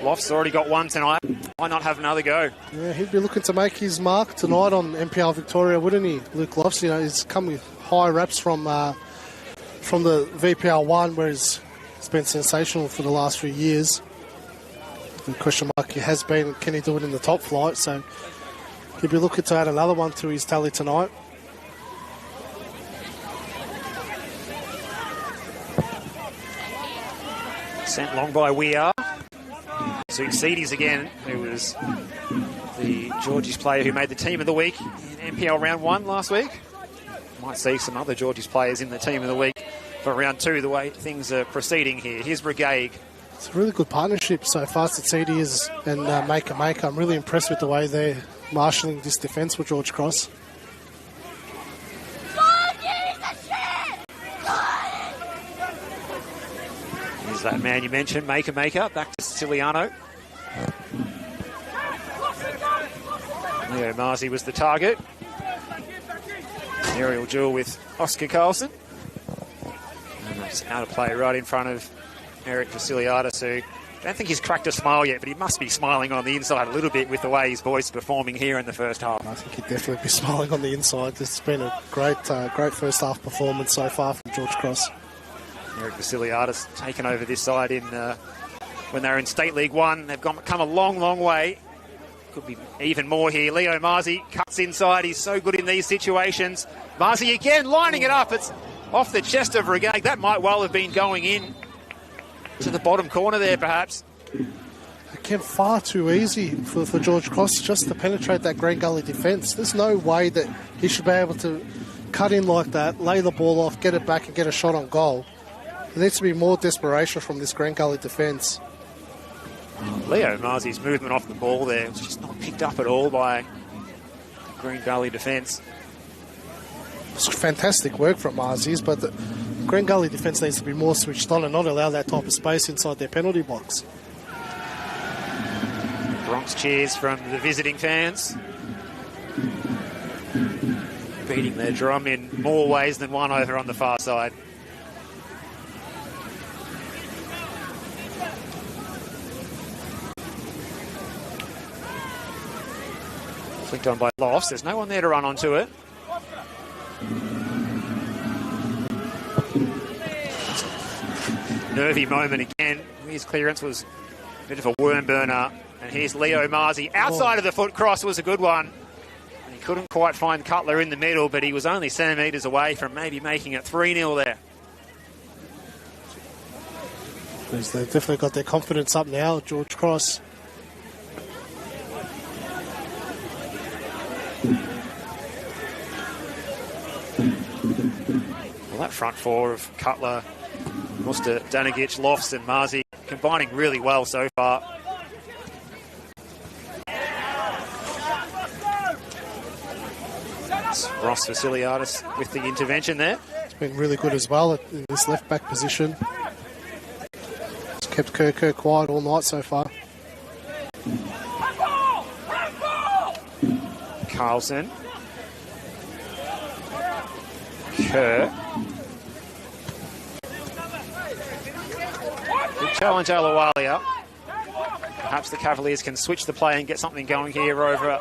Lofts already got one tonight. Why not have another go? Yeah, he'd be looking to make his mark tonight on NPL Victoria, wouldn't he? Luke Lofts, he's come with high reps from the VPL 1, where he's been sensational for the last few years. The question mark has been, can he do it in the top flight? So he'd be looking to add another one to his tally tonight. Sent long by Weir. Succeedies again, who was the Georgie's player who made the team of the week in NPL round 1 last week. Might see some other Georgie's players in the team of the week for round 2, the way things are proceeding here. Here's Regaig. It's a really good partnership so far, Succeedies and Maker. I'm really impressed with the way they're marshalling this defence for George Cross. There's that man you mentioned, Maker, back to Siciliano. Leo Marzi was the target. Aerial duel with Oscar Carlson. And that's out of play right in front of Eric Vasiliadis, who I don't think he's cracked a smile yet, but he must be smiling on the inside a little bit with the way his boys are performing here in the first half. I think he'd definitely be smiling on the inside. This has been a great first half performance so far from George Cross. Eric Vasiliadis taken over this side in when they were in State League 1. They've come a long, long way. Could be even more here. Leo Marzi cuts inside. He's so good in these situations. Marzi again lining it up. It's off the chest of Regag. That might well have been going in to the bottom corner there, perhaps. Again, far too easy for George Cross just to penetrate that Green Gully defence. There's no way that he should be able to cut in like that, lay the ball off, get it back and get a shot on goal. There needs to be more desperation from this Green Gully defence. Leo Marzi's movement off the ball there was just not picked up at all by the Green Gully defence. It's fantastic work from Marzi's, but the Green Gully defence needs to be more switched on and not allow that type of space inside their penalty box. Bronx cheers from the visiting fans. Beating their drum in more ways than one over on the far side. Flicked on by Loss. There's no one there to run onto it. Nervy moment again. His clearance was a bit of a worm burner. And here's Leo Marzi. Outside of the foot cross was a good one. And he couldn't quite find Cutler in the middle, but he was only centimetres away from maybe making it 3-0 there. They've definitely got their confidence up now, George Cross. Well, that front four of Cutler, Muster, Danigic, Lofts and Marzi combining really well so far. It's Ross Vasiliadis with the intervention there. It's been really good as well in this left back position. It's kept Kerr quiet all night so far. Carlson. Kerr. Good challenge, Alawalia. Perhaps the Cavaliers can switch the play and get something going here over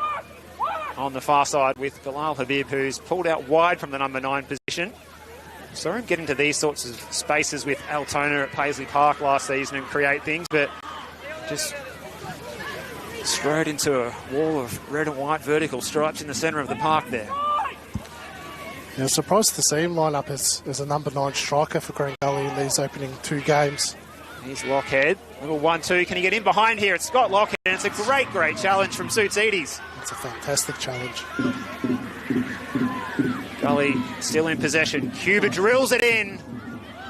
on the far side with Bilal Habib, who's pulled out wide from the number 9 position. Saw him get into these sorts of spaces with Altona at Paisley Park last season and create things, but just strode into a wall of red and white vertical stripes in the centre of the park there. Yeah, surprised to see him line up as a number 9 striker for Green Gully in these opening 2 games. Here's Lockhead. Little 1-2. Can he get in behind here? It's Scott Lockhead, and it's a great challenge from Suits Eades. It's a fantastic challenge. Gully still in possession. Cuba drills it in.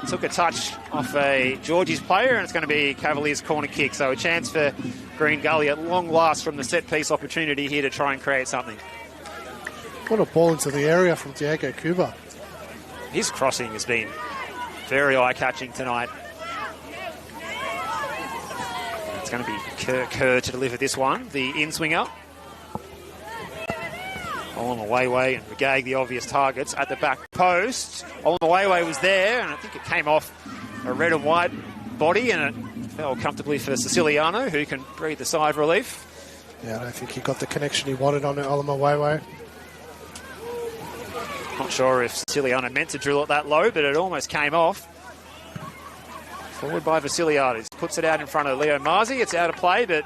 Took a touch off a Georgie's player, and it's going to be Cavaliers' corner kick. So a chance for Green Gully at long last from the set-piece opportunity here to try and create something. What a ball into the area from Diego Cuba. His crossing has been very eye-catching tonight. It's going to be Kerr to deliver this one, the in-swinger. Olamawewe and Regag, the obvious targets at the back post. Olamawewe was there, and I think it came off a red and white body, and it fell comfortably for Siciliano, who can breathe a sigh of relief. Yeah, I don't think he got the connection he wanted on Olamawewe. Not sure if Siciliano meant to drill it that low, but it almost came off. Forward by Vasiliadis. Puts it out in front of Leo Marzi. It's out of play, but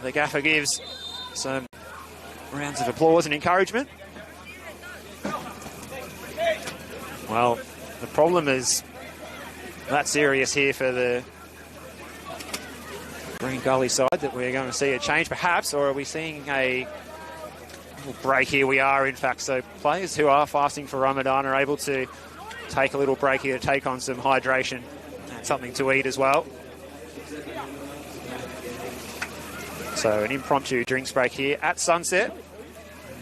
the gaffer gives some rounds of applause and encouragement. Well, the problem is that serious here for the Green Gully side that we're going to see a change perhaps, or are we seeing a little break here? We are, in fact. So players who are fasting for Ramadan are able to take a little break here to take on some hydration and something to eat as well. So an impromptu drinks break here at sunset.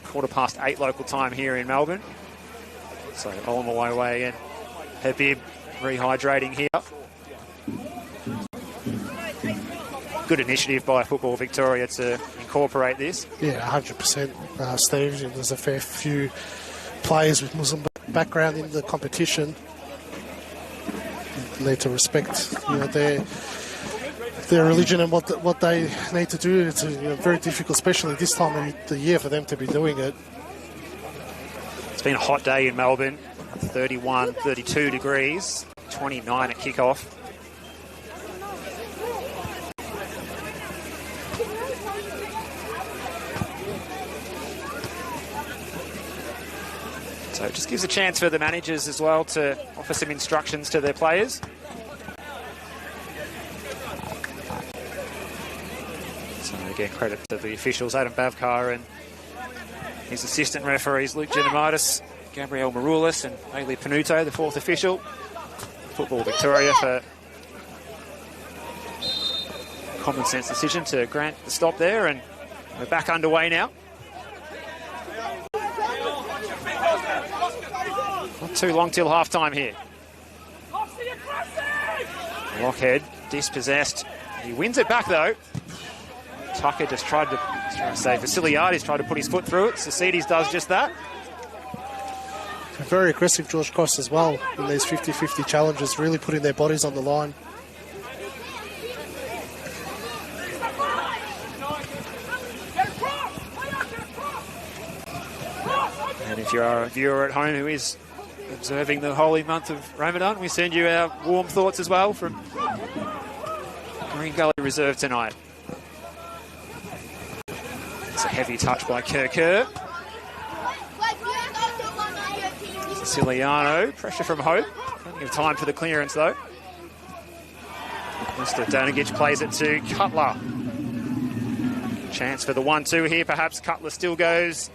8:15 local time here in Melbourne. So Olamawewe and Habib rehydrating here. good initiative by Football Victoria to incorporate this. Yeah, 100%, Steve. There's a fair few players with Muslim background in the competition. You need to respect, their religion and what they need to do. It's very difficult, especially this time of the year, for them to be doing it. It's been a hot day in Melbourne, 31, 32 degrees, 29 at kickoff. So it just gives a chance for the managers as well to offer some instructions to their players. So again, credit to the officials, Adam Bavkar and his assistant referees, Luke Genomitis, Gabriel Maroulis and Ailey Panuto, the fourth official. Football Victoria for common sense decision to grant the stop there, and we're back underway now. Not too long till half-time here. Lockhead dispossessed. He wins it back though. Tucker just tried to say Vasiliadis tried to put his foot through it. Sasides does just that. Very aggressive George Cross as well in these 50-50 challenges, really putting their bodies on the line. And if you are a viewer at home who is observing the holy month of Ramadan, we send you our warm thoughts as well from Green Gully Reserve tonight. It's a heavy touch by Kerr. Siciliano, pressure from Hope. Plenty of time for the clearance though. Mr. Danagic plays it to Cutler. Chance for the 1-2 here, perhaps. Cutler still goes.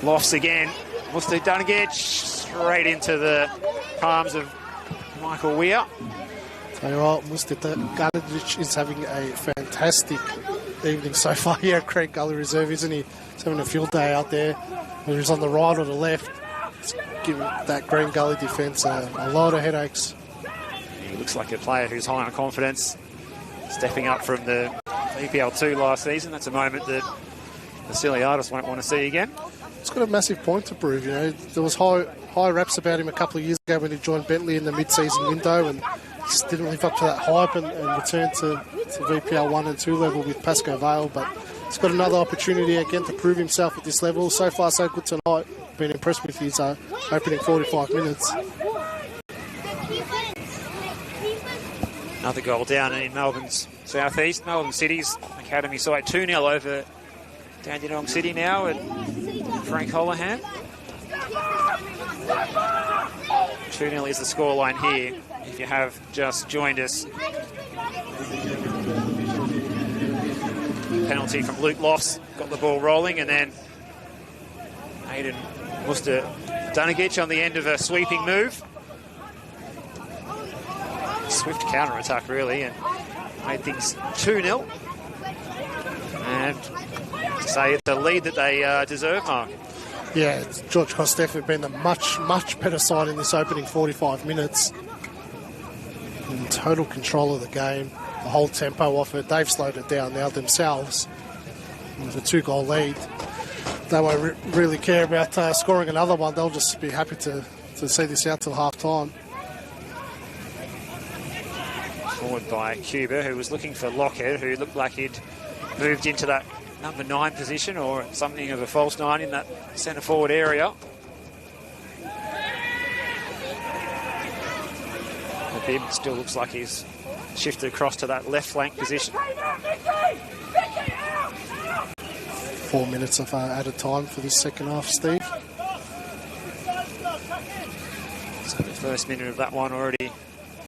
Lofts again. Mr. Danagic straight into the palms of Michael Weir. Tell you what, Mr. Danagic is having a fantastic evening so far here at Craig Gully Reserve, isn't he? He's having a field day out there, whether he's on the right or the left. It's giving that Green Gully defence a lot of headaches. He looks like a player who's high on confidence, stepping up from the EPL 2 last season. That's a moment that Vasiliadis won't want to see again. He's got a massive point to prove. There was high raps about him a couple of years ago when he joined Bentley in the mid-season window, and just didn't live up to that hype and returned to VPL 1 and 2 level with Pascoe Vale. But he's got another opportunity again to prove himself at this level. So far, so good tonight. Been impressed with his opening 45 minutes. Another goal down in Melbourne's southeast. Melbourne City's academy side 2-0 over Dandenong City now at Frank Holohan. 2-0 is the scoreline here, if you have just joined us. Penalty from Luke Lofts got the ball rolling, and then Aidan Muster Danagic on the end of a sweeping move. Swift counter-attack, really, and made things 2-0. And to say it's a lead that they deserve, Mark. Yeah, George Cross definitely been a much, much better side in this opening 45 minutes. In total control of the game, the whole tempo off it. They've slowed it down now themselves. With a 2-goal lead, they won't really care about scoring another one. They'll just be happy to see this out till half-time. Forward by Cuba, who was looking for Lockhead, who looked like he'd moved into that number 9 position or something of a false 9 in that centre forward area. Bib still looks like he's shifted across to that left flank position. 4 minutes of added time for this second half, Steve. So the first minute of that one already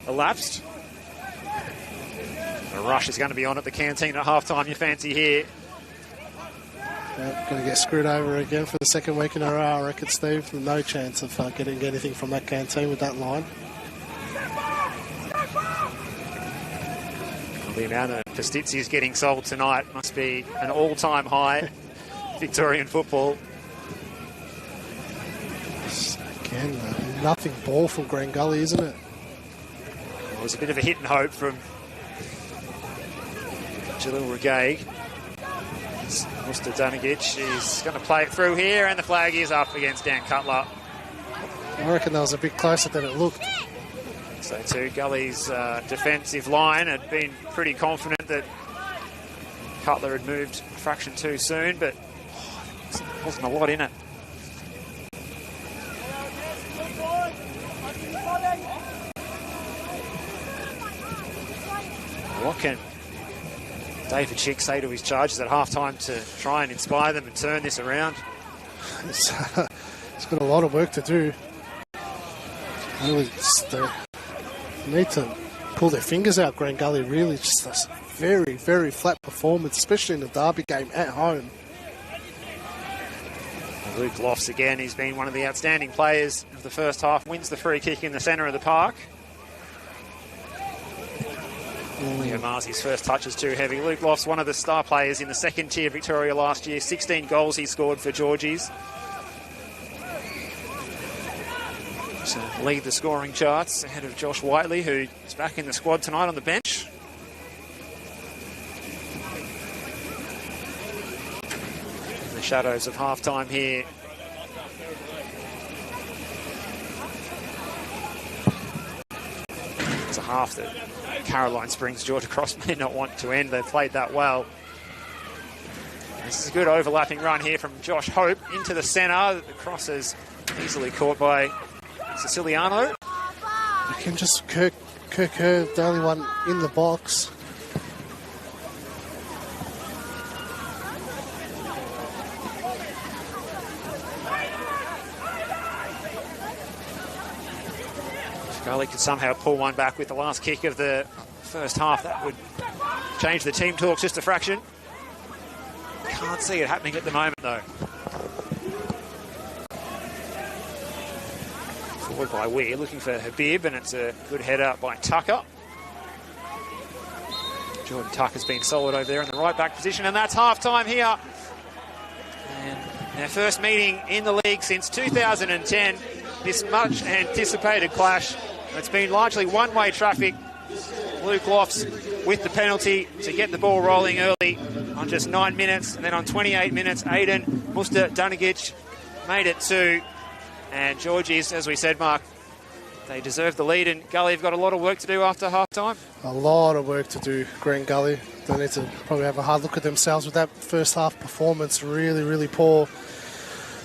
elapsed. The rush is going to be on at the canteen at half-time, you fancy here. Going to get screwed over again for the second week in a row, I reckon, Steve. No chance of getting anything from that canteen with that line. The amount of Pastizzi's getting sold tonight must be an all-time high. Victorian football. Again, nothing ball from Green Gully, isn't it? Well, was a bit of a hit and hope from Jalil Regaig. Mr. Dunigic is going to play it through here, and the flag is up against Dan Cutler. I reckon that was a bit closer than it looked. So too, Gully's defensive line had been pretty confident that Cutler had moved a fraction too soon, but there wasn't a lot in it. What can David Chick say to his charges at halftime to try and inspire them and turn this around? It's got a lot of work to do. Really, need to pull their fingers out. Grand Gully really just a very, very flat performance, especially in the derby game at home. Luke Lofts again, he's been one of the outstanding players of the first half, wins the free kick in the centre of the park. Leo Marzi's first touch is too heavy. Luke Lofts, one of the star players in the second tier Victoria last year. 16 goals he scored for Georgies. To lead the scoring charts ahead of Josh Whiteley, who is back in the squad tonight on the bench. In the shadows of half-time here. It's a half that Caroline Springs, Georgia Cross may not want to end. They've played that well. This is a good overlapping run here from Josh Hope into the centre. The cross is easily caught by Siciliano. You can just Kirk the only one in the box. If Gully could somehow pull one back with the last kick of the first half, that would change the team talks just a fraction. Can't see it happening at the moment though. Forward by Weir, looking for Habib, and it's a good head out by Tucker. Jordan Tucker's been solid over there in the right back position, and that's half-time here. And their first meeting in the league since 2010. This much anticipated clash. It's been largely one-way traffic. Luke Lofts with the penalty to get the ball rolling early on just 9 minutes, and then on 28 minutes, Aiden Musta Dunigic made it 2. And Georgies, as we said, Mark, they deserve the lead, and Gully have got a lot of work to do after half-time. A lot of work to do, Grand Gully. They need to probably have a hard look at themselves with that first half performance. Really, really poor.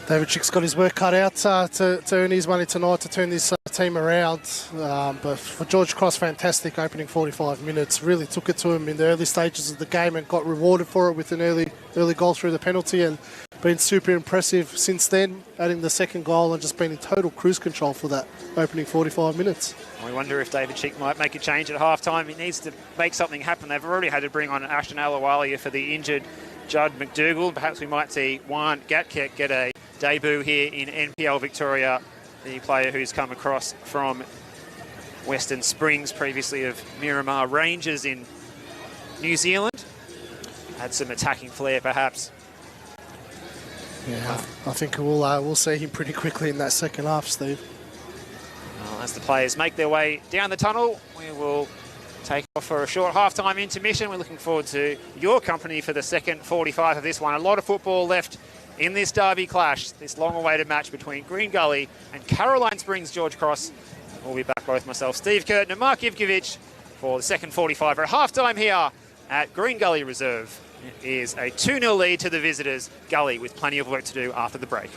David Chick's got his work cut out to earn his money tonight to turn this team around. But for George Cross, fantastic opening 45 minutes. Really took it to him in the early stages of the game and got rewarded for it with an early goal through the penalty, and been super impressive since then, adding the second goal and just been in total cruise control for that opening 45 minutes. We wonder if David Chick might make a change at half-time. He needs to make something happen. They've already had to bring on Ashton Alawalia for the injured Judd McDougall. Perhaps we might see Juan Gatkek get a debut here in NPL Victoria, the player who's come across from Western Springs, previously of Miramar Rangers in New Zealand. Had some attacking flair, perhaps. Yeah, I think we'll see him pretty quickly in that second half, Steve. Well, as the players make their way down the tunnel, we will take off for a short half-time intermission. We're looking forward to your company for the second 45 of this one. A lot of football left in this derby clash, this long-awaited match between Green Gully and Caroline Springs George Cross. We'll be back, both myself, Steve Curtin and Mark Ivkovic, for the second 45 at half-time here at Green Gully Reserve. It is a 2-0 lead to the visitors. Gully with plenty of work to do after the break.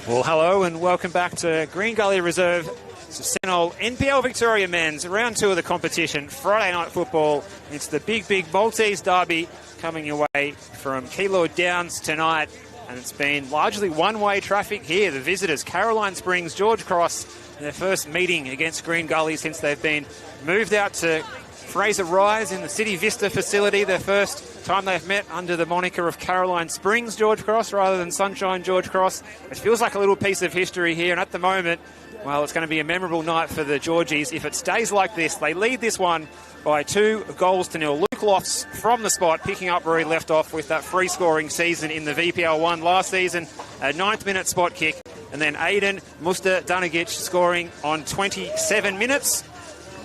Well, hello and welcome back to Green Gully Reserve. Senol NPL Victoria men's round 2 of the competition, Friday night football. It's the big Maltese derby coming your way from Keilor Downs tonight, and it's been largely one-way traffic here. The visitors, Caroline Springs, George Cross, their first meeting against Green Gully since they've been moved out to Fraser Rise in the City Vista facility. Their first time they've met under the moniker of Caroline Springs George Cross rather than Sunshine George Cross. It feels like a little piece of history here, and at the moment, well, it's going to be a memorable night for the Georgies. If it stays like this, they lead this one by 2-0. Luke Lofts from the spot, picking up where he left off with that free-scoring season in the VPL1 last season. A 9th-minute spot kick, and then Aidan Musta-Danagic scoring on 27 minutes.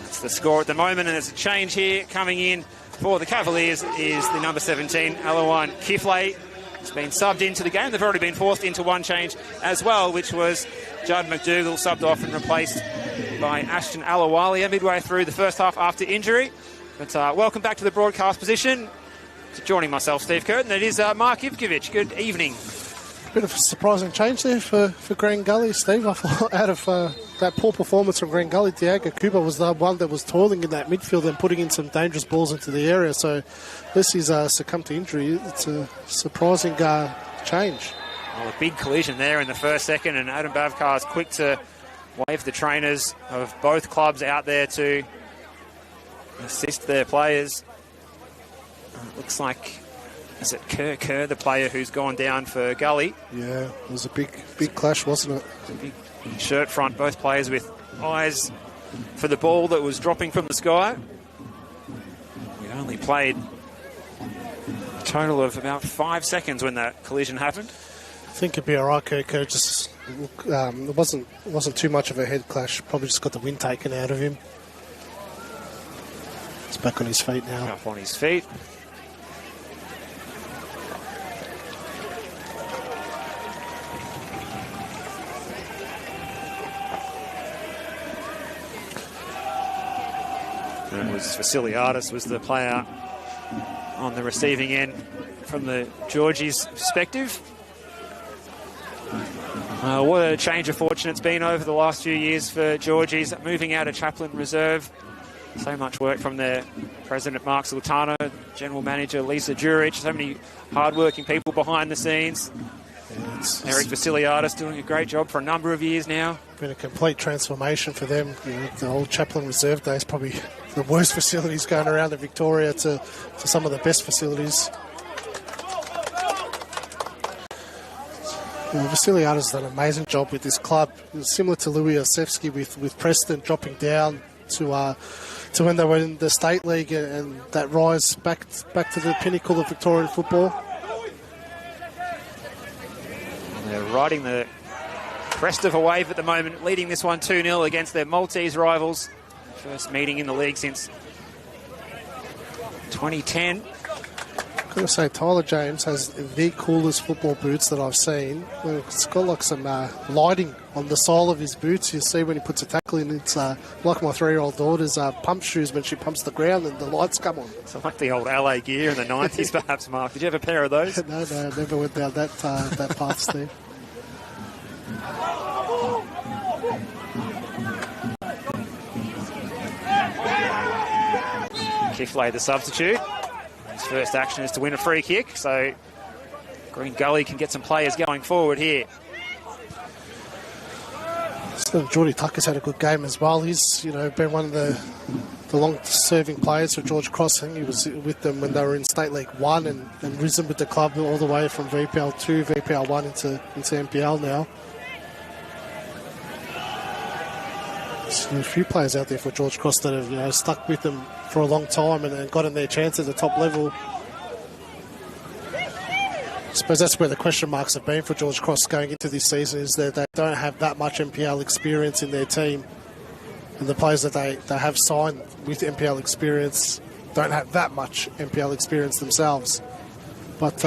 That's the score at the moment, and there's a change here coming in for the Cavaliers is the number 17, Alawan Kiflay. He's been subbed into the game. They've already been forced into one change as well, which was Judd McDougall subbed off and replaced by Ashton Alawalia midway through the first half after injury. But welcome back to the broadcast position. Joining myself, Steve Curtin, it is Mark Ivkovic. Good evening. Bit of a surprising change there for Green Gully, Steve. I thought out of that poor performance from Green Gully, Diago Cooper was the one that was toiling in that midfield and putting in some dangerous balls into the area. So this is succumbed to injury. It's a surprising change. Well, a big collision there in the first second, and Adam Bavkar is quick to wave the trainers of both clubs out there to assist their players. It looks like, is it Kerr, the player who's gone down for Gully? Yeah, it was a big clash, wasn't it? A big shirt front, both players with eyes for the ball that was dropping from the sky. We only played a total of about 5 seconds when that collision happened. I think it'd be all right. Kerr just it wasn't too much of a head clash. Probably just got the wind taken out of him. He's back on his feet now. Up on his feet. And it was Vasiliadis was the player on the receiving end from the Georgies' perspective. What a change of fortune it's been over the last few years for Georgies, moving out of Chaplain Reserve. So much work from their president, Mark Sultano, general manager, Lisa Jurich, so many hard-working people behind the scenes. Eric Vasiliadis doing a great job for a number of years now. Been a complete transformation for them. You know, the old Chaplain Reserve days, probably the worst facilities going around in Victoria to some of the best facilities. Vasiliadis has done an amazing job with this club. Similar to Louis Osefsky with Preston dropping down to when they were in the State League and that rise back to the pinnacle of Victorian football. They're riding the crest of a wave at the moment, leading this one 2-0 against their Maltese rivals. First meeting in the league since 2010. I've got to say, Tyler James has the coolest football boots that I've seen. It's got like some lighting on the sole of his boots. You see when he puts a tackle in, it's like my 3-year-old daughter's pump shoes when she pumps the ground and the lights come on. So like the old LA gear in the 90s perhaps, Mark. Did you have a pair of those? No, never went down that path, Steve. Kiflay the substitute. His first action is to win a free kick, so Green Gully can get some players going forward here. So Geordie Tucker's had a good game as well. He's been one of the long-serving players for George Cross. I think he was with them when they were in State League 1 and risen with the club all the way from VPL 2, VPL 1 into NPL now. So a few players out there for George Cross that have stuck with them for a long time and gotten their chance at the top level. I suppose that's where the question marks have been for George Cross going into this season, is that they don't have that much NPL experience in their team. And the players that they have signed with NPL experience don't have that much NPL experience themselves. But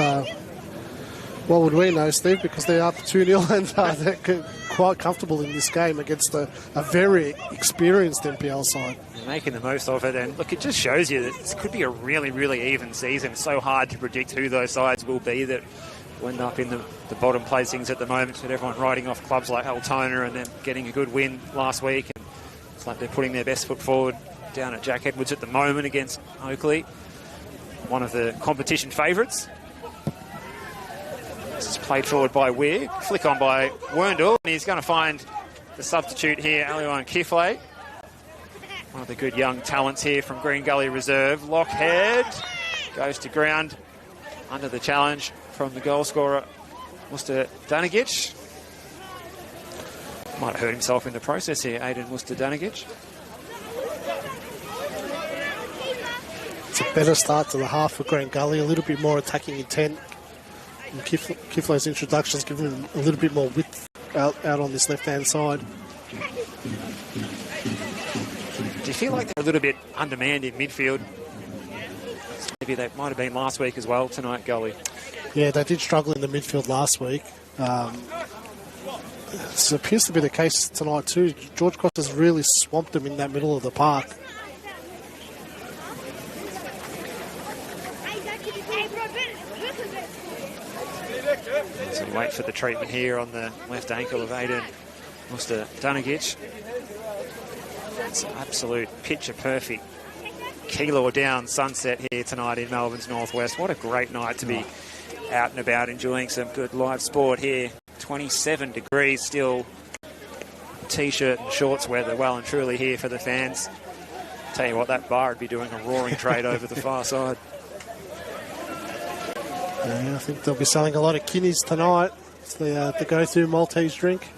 what would we know, Steve? Because they're up 2-0 and they're quite comfortable in this game against a very experienced NPL side. They're making the most of it, and look, it just shows you that this could be a really, really even season. It's so hard to predict who those sides will be that to end up in the bottom placings at the moment, with everyone riding off clubs like Altona and then getting a good win last week. And it's like they're putting their best foot forward down at Jack Edwards at the moment against Oakley, one of the competition favourites. This is played forward by Weir, flick on by Werndl, and he's going to find the substitute here, Aliwan Kifle. One of the good young talents here from Green Gully Reserve. Lockhead goes to ground under the challenge from the goal scorer, Muster Danagic. Might have hurt himself in the process here, Aiden Muster Danagic. It's a better start to the half for Green Gully, a little bit more attacking intent. And Kifle's introductions give him a little bit more width out on this left-hand side. Do you feel like they're a little bit undermanned in midfield? Maybe that might have been last week as well tonight, Gully. Yeah, they did struggle in the midfield last week. This appears to be the case tonight too. George Cross has really swamped them in that middle of the park. So we wait for the treatment here on the left ankle of Aiden Muster Danagic. It's an absolute picture-perfect kilo down sunset here tonight in Melbourne's northwest. What a great night to be out and about enjoying some good live sport here. 27 degrees still. T-shirt and shorts weather well and truly here for the fans. Tell you what, that bar would be doing a roaring trade over the far side. Yeah, I think they'll be selling a lot of Kinneys tonight. It's the go-to Maltese drink.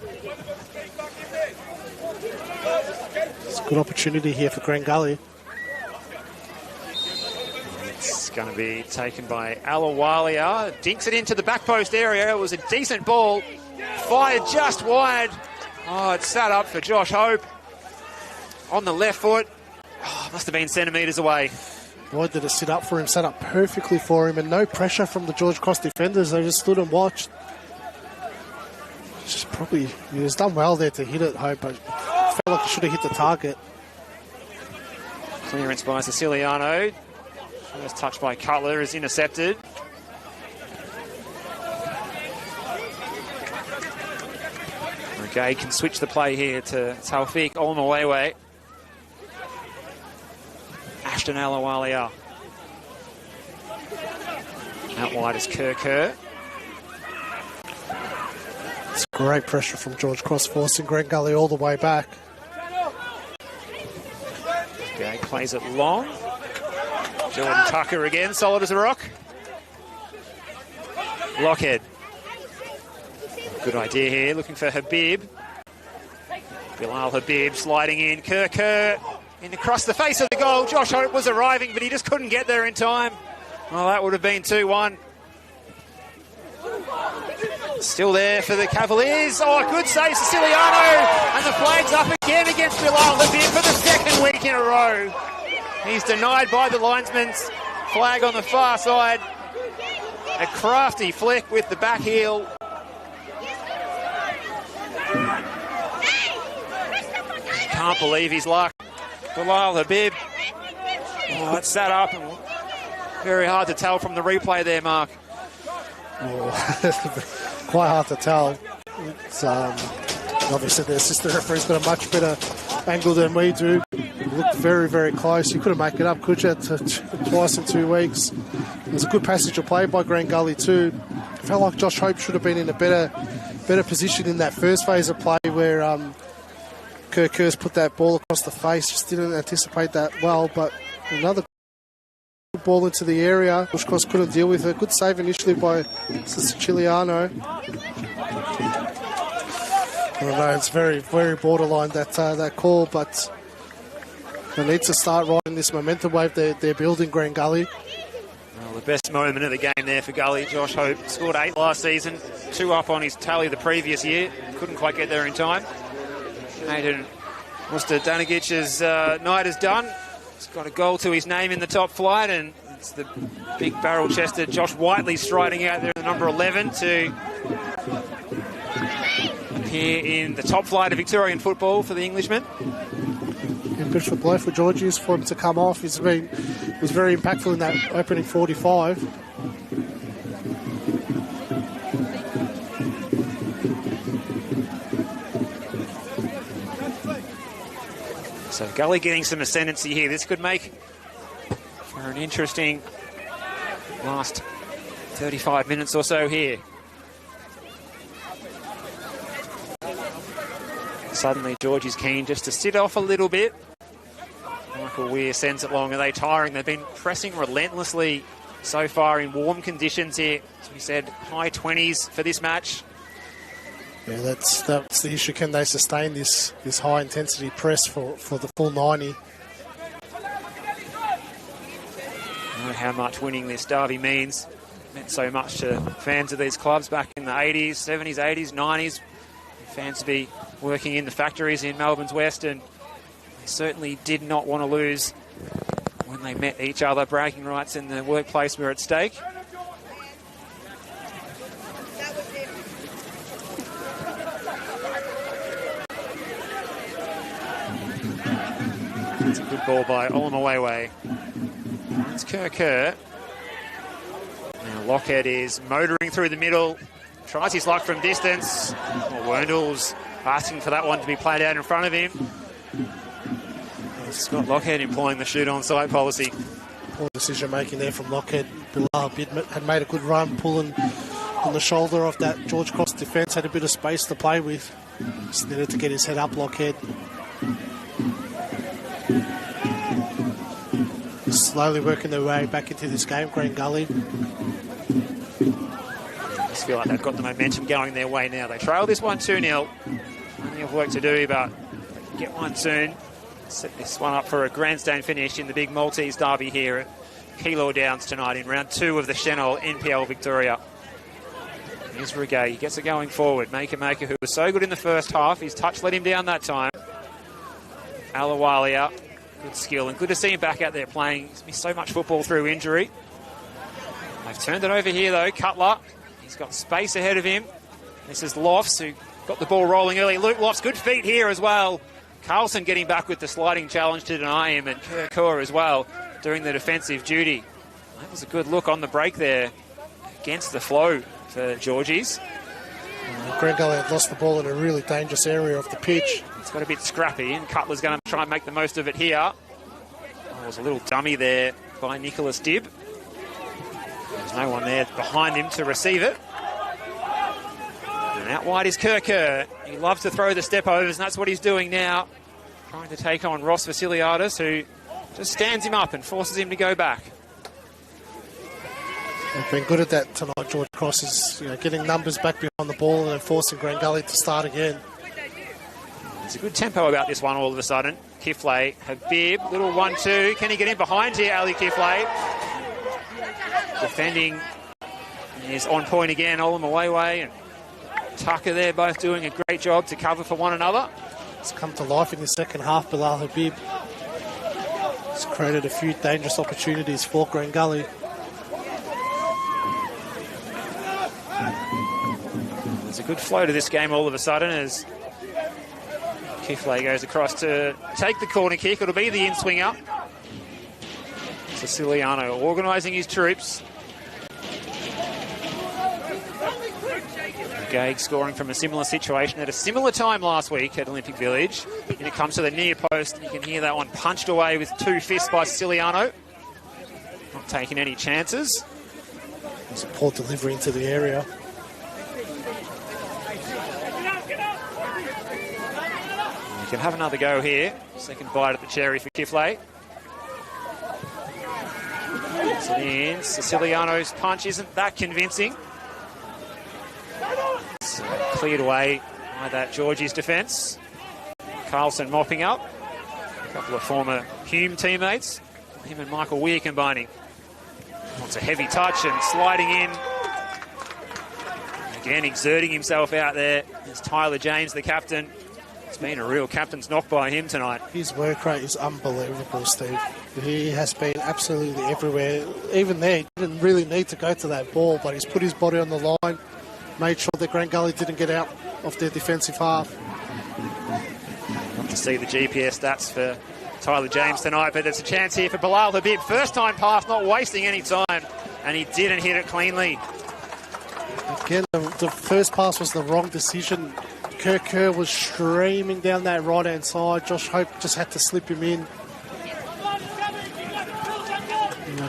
It's a good opportunity here for Green Gully. It's going to be taken by Alawalia. Dinks it into the back post area. It was a decent ball. Fired just wide. Oh, it's sat up for Josh Hope. On the left foot. Oh, must have been centimetres away. Boy, did it sit up for him, set up perfectly for him, and no pressure from the George Cross defenders. They just stood and watched. Just probably, he was done well there to hit it, Hope, but felt like he should have hit the target. Clearance by Siciliano. First touch by Cutler is intercepted. Okay, can switch the play here to Taufik Olmawewe. Ashton Alawalia. Out wide is Kerr. It's great pressure from George Cross, forcing Green Gully all the way back. Okay, plays it long. Jordan Tucker again, solid as a rock. Lockhead. Good idea here, looking for Habib. Bilal Habib sliding in. Kerr. In across the face of the goal. Josh Hope was arriving, but he just couldn't get there in time. Well, that would have been 2-1. Still there for the Cavaliers. Oh, good save, Siciliano. And the flag's up again against Bilal Habib for the second week in a row. He's denied by the linesman's flag on the far side. A crafty flick with the back heel. Can't believe his luck. Bilal Habib. Oh, it's sat up. Very hard to tell from the replay there, Mark. Oh, quite hard to tell. It's, obviously, the assistant referee's got a much better angle than we do. It looked very, very close. You couldn't make it up, could you? Twice in 2 weeks. It was a good passage of play by Green Gully too. I felt like Josh Hope should have been in a better position in that first phase of play where Kerr's put that ball across the face. Just didn't anticipate that well, but another good ball into the area. George Cross couldn't deal with it. Good save initially by Siciliano. I don't know, it's very, very borderline that call, but they need to start riding this momentum wave they're building, Green Gully. Well, the best moment of the game there for Gully. Josh Hope scored 8 last season, 2 up on his tally the previous year. Couldn't quite get there in time. Aiden Muster Danagic's night is done. He's got a goal to his name in the top flight, and it's the big barrel-chested Josh Whiteley striding out there in the number 11 to appear in the top flight of Victorian football for the Englishman. Good for blow for Georgius for him to come off. He was very impactful in that opening 45. So Gully getting some ascendancy here. This could make for an interesting last 35 minutes or so here. Suddenly George is keen just to sit off a little bit. Michael Weir sends it long. Are they tiring? They've been pressing relentlessly so far in warm conditions here. As we said, high 20s for this match. Yeah, that's the issue. Can they sustain this high intensity press for the full 90? I know how much winning this derby means. It meant so much to fans of these clubs back in the 80s, 70s, 80s, 90s. Fans to be working in the factories in Melbourne's West, and they certainly did not want to lose when they met each other. Bragging rights in the workplace were at stake. It's a good ball by Olamawewe. It's Kerr. Now Lockhead is motoring through the middle. Tries his luck from distance. Werndl's asking for that one to be played out in front of him. Scott Lockhead employing the shoot on side policy. Poor decision making there from Lockhead. Bilal had made a good run, pulling on the shoulder of that George Cross defence. Had a bit of space to play with. Just needed to get his head up, Lockhead. Slowly working their way back into this game, Green Gully. I just feel like they've got the momentum going their way now. They trail this one 2-0. Plenty of work to do, but they can get one soon. Set this one up for a grandstand finish in the big Maltese derby here at Keilor Downs tonight in round 2 of the Senol NPL Victoria. Here's Regay. He gets it going forward. Maker, who was so good in the first half. His touch let him down that time. Alawalia, good skill, and good to see him back out there playing. He's missed so much football through injury. They've turned it over here, though. Cutler. He's got space ahead of him. This is Lofts, who got the ball rolling early. Luke Lofts, good feet here as well. Carlson getting back with the sliding challenge to deny him, and Kerr as well doing the defensive duty. That was a good look on the break there against the flow for Georgies. Green Gully had lost the ball in a really dangerous area of the pitch. It's got a bit scrappy, and Cutler's going to try and make the most of it here. There was a little dummy there by Nicholas Dibb. There's no one there behind him to receive it. And out wide is Kerr. He loves to throw the step-overs, and that's what he's doing now. Trying to take on Ross Vasiliadis, who just stands him up and forces him to go back. They've been good at that tonight, George Cross, is getting numbers back behind the ball and then forcing Green Gully to start again. There's a good tempo about this one all of a sudden. Kiflay, Habib, little 1-2. Can he get in behind here, Ali Kiflay? Defending is on point again. Olamawewe and Tucker there both doing a great job to cover for one another. It's come to life in the second half. Bilal Habib has created a few dangerous opportunities for Green Gully. There's a good flow to this game all of a sudden as Kiflay goes across to take the corner kick. It'll be the in-swinger. Siciliano organising his troops. Gage scoring from a similar situation at a similar time last week at Olympic Village. And it comes to the near post. You can hear that one punched away with 2 fists by Siciliano. Not taking any chances. It's a poor delivery into the area. You can have another go here. Second bite at the cherry for Kiflay. Gets it in. Siciliano's punch isn't that convincing. It's cleared away by that Georgie's defence. Carlson mopping up. A couple of former Hume teammates. Him and Michael Weir combining. Wants a heavy touch and sliding in. Again, exerting himself out there. There's Tyler James, the captain. It's been a real captain's knock by him tonight. His work rate is unbelievable, Steve. He has been absolutely everywhere. Even there, he didn't really need to go to that ball, but he's put his body on the line, made sure that Green Gully didn't get out of their defensive half. Not to see the GPS stats for Tyler James tonight, but it's a chance here for Bilal Habib. First time pass, not wasting any time, and he didn't hit it cleanly. Again, the first pass was the wrong decision. Kerr was streaming down that right-hand side. Josh Hope just had to slip him in.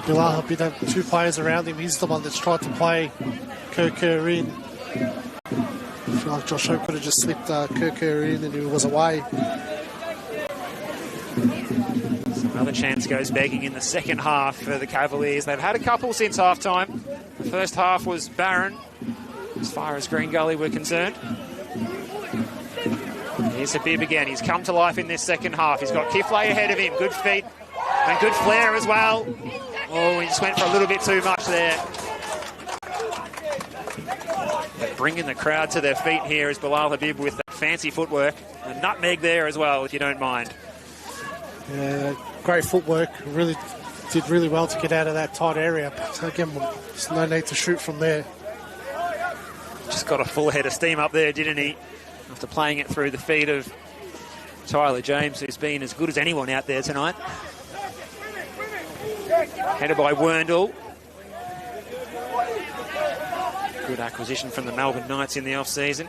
Bilal Habib had 2 players around him. He's the one that's tried to play Kerr in. I feel like Josh Hope could have just slipped Kerr in and he was away. Another chance goes begging in the second half for the Cavaliers. They've had a couple since half-time. The first half was barren as far as Green Gully were concerned. Here's Habib again. He's come to life in this second half. He's got Kiflay ahead of him. Good feet and good flair as well. Oh, he just went for a little bit too much there. But bringing the crowd to their feet here is Bilal Habib with that fancy footwork. A nutmeg there as well, if you don't mind. Yeah, great footwork. Really did really well to get out of that tight area. But again, there's no need to shoot from there. Just got a full head of steam up there, didn't he? After playing it through the feet of Tyler James, who's been as good as anyone out there tonight. Headed by Werndl. Good acquisition from the Melbourne Knights in the off-season.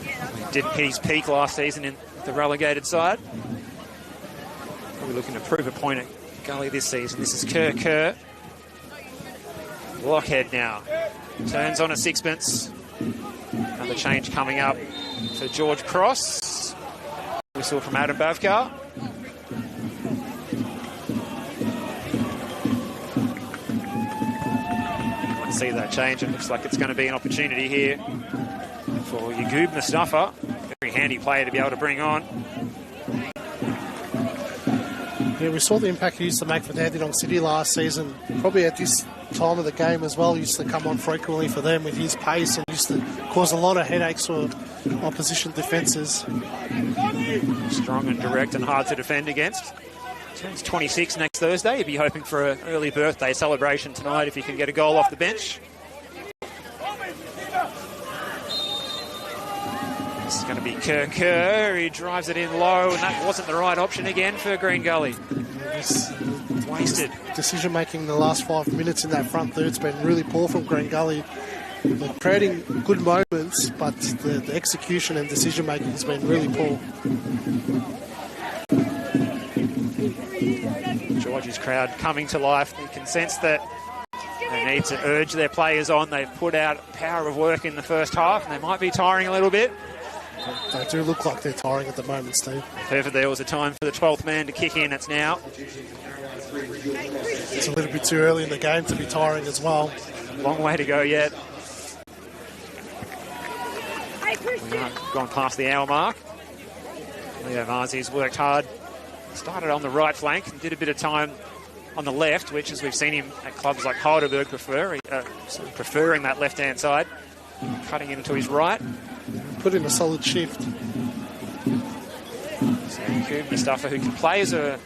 He didn't hit his peak last season in the relegated side. Probably looking to prove a point at Gully this season. This is Kerr. Lockhead now. Turns on a sixpence. Another change coming up for George Cross. Whistle from Adam Bavkar. See that change. It looks like it's going to be an opportunity here for Yaqub Mustafa. Very handy player to be able to bring on. Yeah, we saw the impact he used to make for Dandenong City last season. Probably at this time of the game as well, he used to come on frequently for them with his pace and used to cause a lot of headaches for opposition defences. Strong and direct and hard to defend against. Turns 26 next Thursday. He'll be hoping for an early birthday celebration tonight if he can get a goal off the bench. This is going to be Kerr. He drives it in low, and that wasn't the right option again for Green Gully. Wasted. Decision-making in the last 5 minutes in that front third's been really poor from Green Gully. They're creating good moments, but the execution and decision-making has been really poor. George's crowd coming to life. You can sense that they need to urge their players on. They've put out power of work in the first half, and they might be tiring a little bit. They do look like they're tiring at the moment, Steve. If there was a time for the 12th man to kick in, it's now. It's a little bit too early in the game to be tiring as well. Long way to go yet. We haven't gone past the hour mark. Leo Marzi's worked hard. Started on the right flank and did a bit of time on the left, which, as we've seen him at clubs like Heidelberg preferring that left-hand side, cutting into his right. Put in a solid shift. So Yaqub Mustafa, who can play as a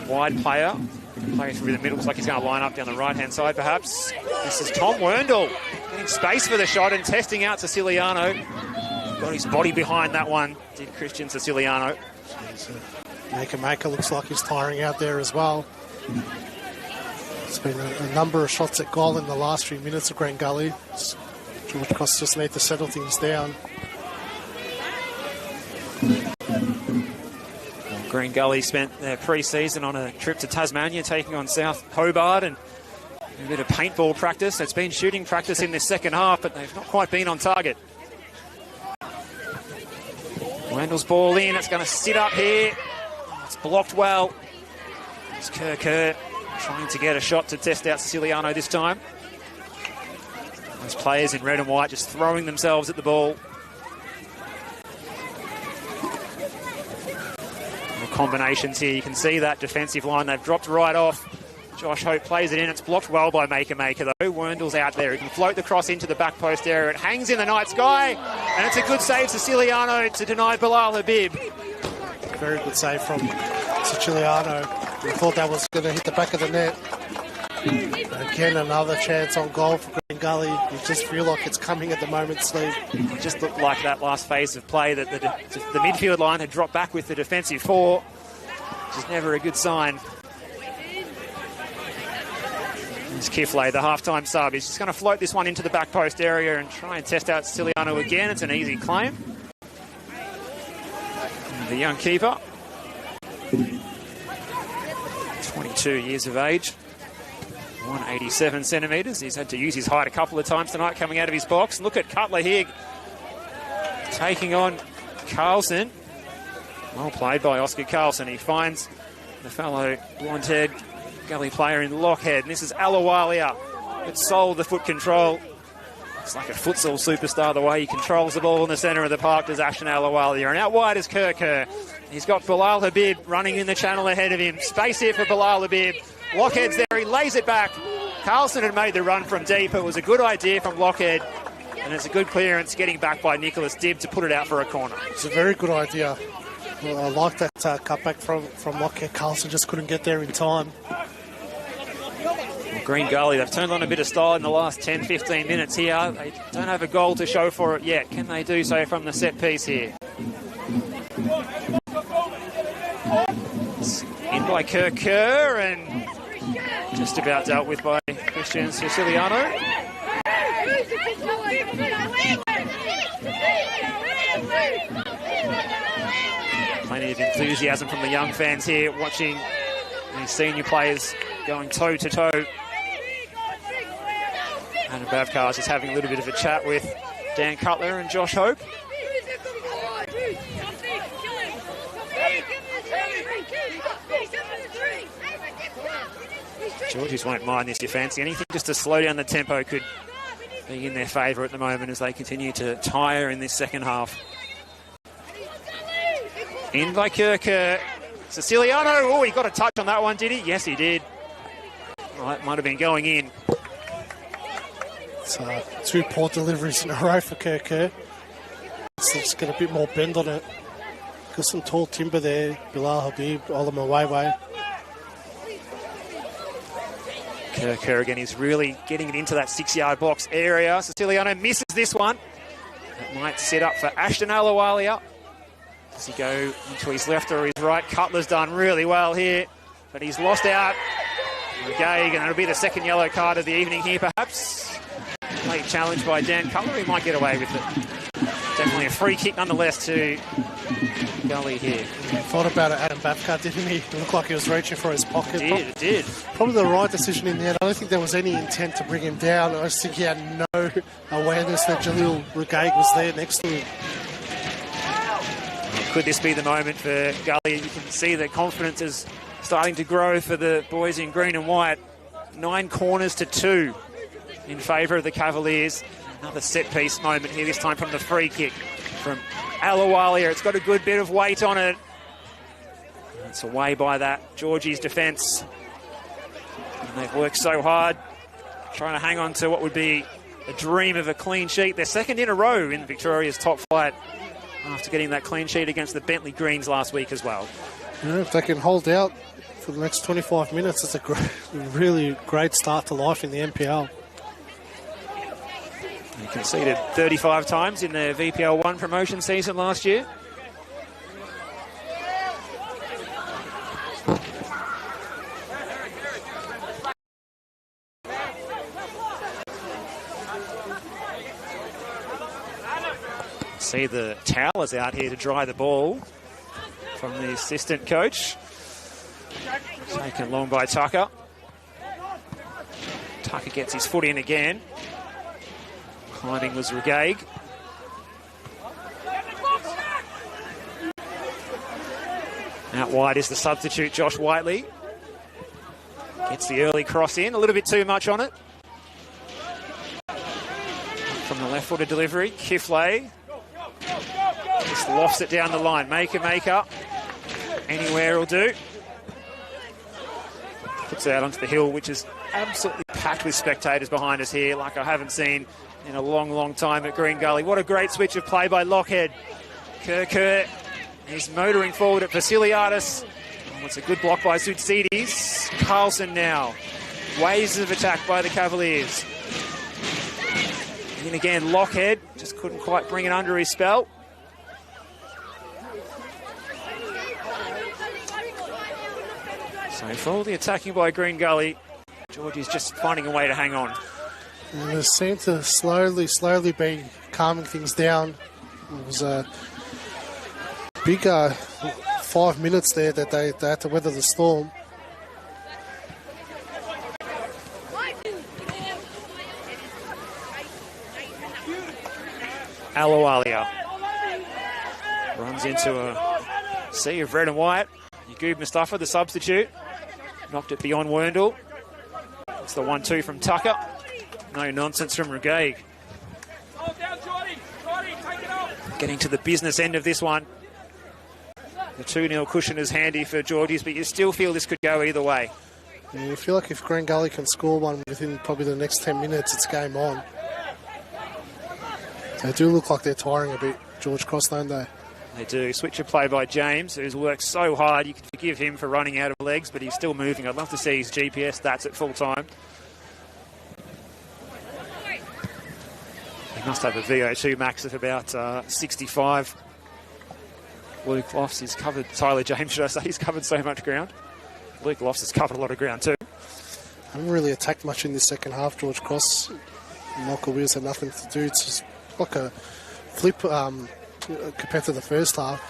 wide player, can play through the middle. Looks like he's going to line up down the right-hand side, perhaps. This is Tom Werndl, getting space for the shot and testing out Siciliano. Got his body behind that one, did Christian Siciliano. Maker looks like he's tiring out there as well. It's been a number of shots at goal in the last few minutes of Green Gully. George Cross just need to settle things down. Green Gully spent their pre-season on a trip to Tasmania, taking on South Hobart and a bit of paintball practice. It's been shooting practice in this second half, but they've not quite been on target. Wendell's ball in. It's going to sit up here. It's blocked well. It's Kerr trying to get a shot to test out Siciliano this time. Those players in red and white just throwing themselves at the ball. The combinations here. You can see that defensive line. They've dropped right off. Josh Hope plays it in. It's blocked well by Maker though. Werndl's out there. He can float the cross into the back post area. It hangs in the night sky. And it's a good save Siciliano to deny Bilal Habib. Very good save from Siciliano. We thought that was going to hit the back of the net. Again, another chance on goal for Green Gully. You just feel like it's coming at the moment, Steve. It just looked like that last phase of play that the midfield line had dropped back with the defensive four, which is never a good sign. There's Kiflay, the half-time sub. He's just going to float this one into the back post area and try and test out Siciliano again. It's an easy claim. And the young keeper, 22 years of age, 187 centimetres. He's had to use his height a couple of times tonight coming out of his box. Look at Cutler here taking on Carlson. Well played by Oscar Carlson. He finds the fellow blonde-haired Gully player in Lockhead. And this is Alawalia. It sold the foot control. It's like a futsal superstar, the way he controls the ball in the centre of the park does Ashton Alawalia. And out wide is Kerr. He's got Bilal Habib running in the channel ahead of him. Space here for Bilal Habib. Lockhead's there. He lays it back. Carlson had made the run from deep. It was a good idea from Lockhead. And it's a good clearance getting back by Nicholas Dibb to put it out for a corner. It's a very good idea. Well, I like that cutback from Lockhead. Carlson just couldn't get there in time. Green Gully, they've turned on a bit of style in the last 10-15 minutes here. They don't have a goal to show for it yet. Can they do so from the set piece here? It's in by Kerr and just about dealt with by Christian Siciliano. Plenty of enthusiasm from the young fans here watching these senior players going toe-to-toe. And Bavkar's just having a little bit of a chat with Dan Cutler and Josh Hope. Georgies won't mind this, you fancy. Anything just to slow down the tempo could be in their favour at the moment as they continue to tire in this second half. In by Kerr. Siciliano. Oh, he got a touch on that one, did he? Yes, he did. Well, that might have been going in. It's two poor deliveries in a row for Kerr. Let's get a bit more bend on it. Got some tall timber there. Bilal Habib, Olama Weiwei. Kerr again is really getting it into that 6-yard box area. Siciliano misses this one. That might set up for Ashton Alawalia. Does he go into his left or his right? Cutler's done really well here, but he's lost out. Gag, and it'll be the second yellow card of the evening here, perhaps. Late challenge by Dan Cutler. He might get away with it. Definitely a free kick nonetheless to Gully here. Thought about it, Adam Bavkar, didn't he? It looked like he was reaching for his pocket. It did. Probably the right decision in the end. I don't think there was any intent to bring him down. I just think he had no awareness that Jalil Regaig was there next to him. Could this be the moment for Gully? You can see the confidence is starting to grow for the boys in green and white. 9 corners to 2 in favour of the Cavaliers. Another set-piece moment here, this time from the free kick from Alawalia. It's got a good bit of weight on it. It's away by that Georgie's defence. And they've worked so hard trying to hang on to what would be a dream of a clean sheet. They're second in a row in Victoria's top flight after getting that clean sheet against the Bentley Greens last week as well. Yeah, if they can hold out for the next 25 minutes, it's a really great start to life in the NPL. They conceded 35 times in their VPL 1 promotion season last year. See the towels out here to dry the ball from the assistant coach. Taken long by Tucker. Tucker gets his foot in again. Climbing was Regaig. Out wide is the substitute, Josh Whiteley. Gets the early cross in, a little bit too much on it. From the left-footed delivery, Kiflay. Just lofts it down the line. Maker. Anywhere will do. Puts it out onto the hill, which is absolutely packed with spectators behind us here, like I haven't seen in a long, long time at Green Gully. What a great switch of play by Lockhead. Kerr is motoring forward at Vasiliadis. Oh, it's a good block by Zoutsidis. Carlson now. Waves of attack by the Cavaliers. And again, Lockhead just couldn't quite bring it under his spell. So for all the attacking by Green Gully, Georgie's just finding a way to hang on. And they seem to slowly be calming things down. It was a big 5 minutes there that they had to weather the storm. Alawalia runs into a sea of red and white. Yagoob Mustafa, the substitute, knocked it beyond Werndl. It's the 1-2 from Tucker. No nonsense from Regaig. Getting to the business end of this one. The 2-0 cushion is handy for Georgies, but you still feel this could go either way. Yeah, you feel like if Green Gully can score one within probably the next 10 minutes, it's game on. They do look like they're tiring a bit, George Cross, don't they? They do. Switcher play by James, who's worked so hard. You can forgive him for running out of legs, but he's still moving. I'd love to see his GPS stats at full time. He must have a VO2 max of about 65. Luke Lofts has covered, Tyler James, should I say, he's covered so much ground. Luke Lofts has covered a lot of ground too. Haven't really attacked much in this second half, George Cross. Michael Wills had nothing to do. It's just like a flip compared to the first half.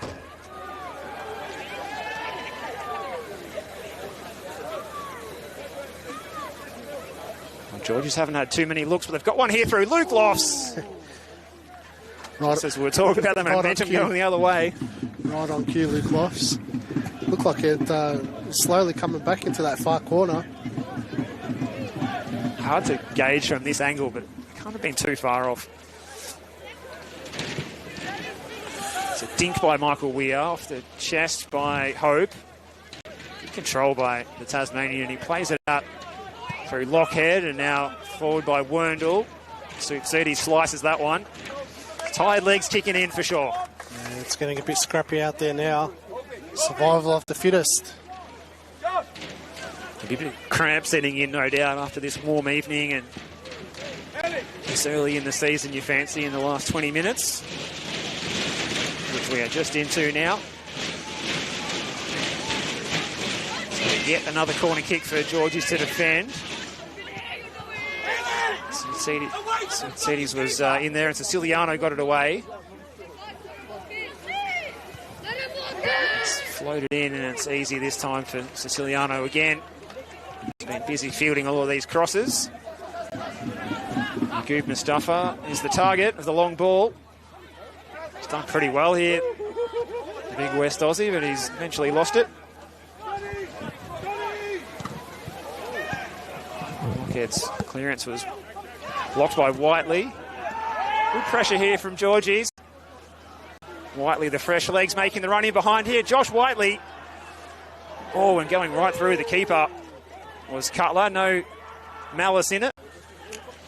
Well, Georgians haven't had too many looks, but they've got one here through Luke Lofts. Right, as we were talking about the momentum going the other way. Right on cue, Luke Lofts. Looked like it slowly coming back into that far corner. Hard to gauge from this angle, but it can't have been too far off. It's a dink by Michael Weir off the chest by Hope. Good control by the Tasmanian. He plays it out through Lockhead and now forward by Werndl. Suitsidi slices that one. Tired legs kicking in for sure. Yeah, it's getting a bit scrappy out there now. Survival of the fittest. A bit of cramp setting in, no doubt, after this warm evening and this early in the season you fancy in the last 20 minutes, which we are just into now. So yet another corner kick for Georgies to defend. Suitsidi was in there and Siciliano got it away. It's floated in and it's easy this time for Siciliano again. He's been busy fielding all of these crosses. Yagoob Mustafa is the target of the long ball. He's done pretty well here, the big West Aussie, but he's eventually lost it. Lockhead's clearance was blocked by Whiteley. Good pressure here from Georgies. Whiteley, the fresh legs, making the run in behind here. Josh Whiteley. Oh, and going right through the keeper was Cutler. No malice in it.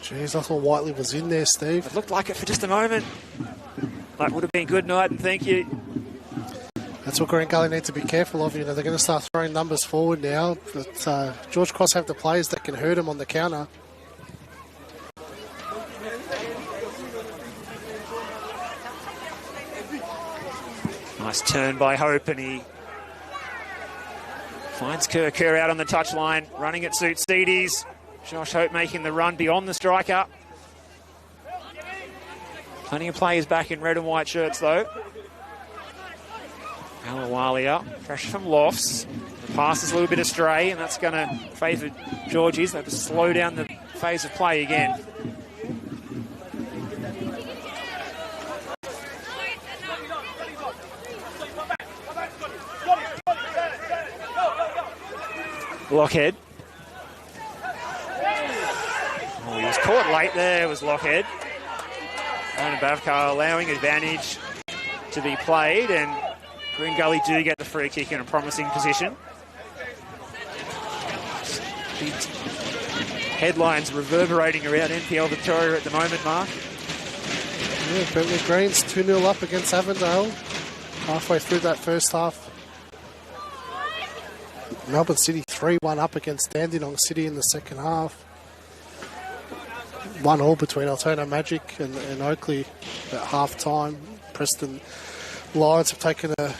Jeez, I thought Whiteley was in there, Steve. It looked like it for just a moment. That would have been good night, and thank you. That's what Green Gully need to be careful of. You know, they're going to start throwing numbers forward now. But George Cross have the players that can hurt him on the counter. Nice turn by Hope, and he finds Kerr out on the touchline, running at Suitsides. Josh Hope making the run beyond the striker. Plenty of players back in red and white shirts, though. Alawalia, pressure from Lofts. The pass is a little bit astray, and that's going to favour Georgies. They have to slow down the phase of play again. Lockhead. Oh, he was caught late there, was Lockhead. Ronan Bavkar allowing advantage to be played, and Green Gully do get the free kick in a promising position. Big headlines reverberating around NPL Victoria at the moment, Mark. Yeah, Bentley Greens 2-0 up against Avondale. Halfway through that first half. Melbourne City 3-1 up against Dandenong City in the second half. 1-1 between Altona Magic and Oakley at half time. Preston Lions have taken a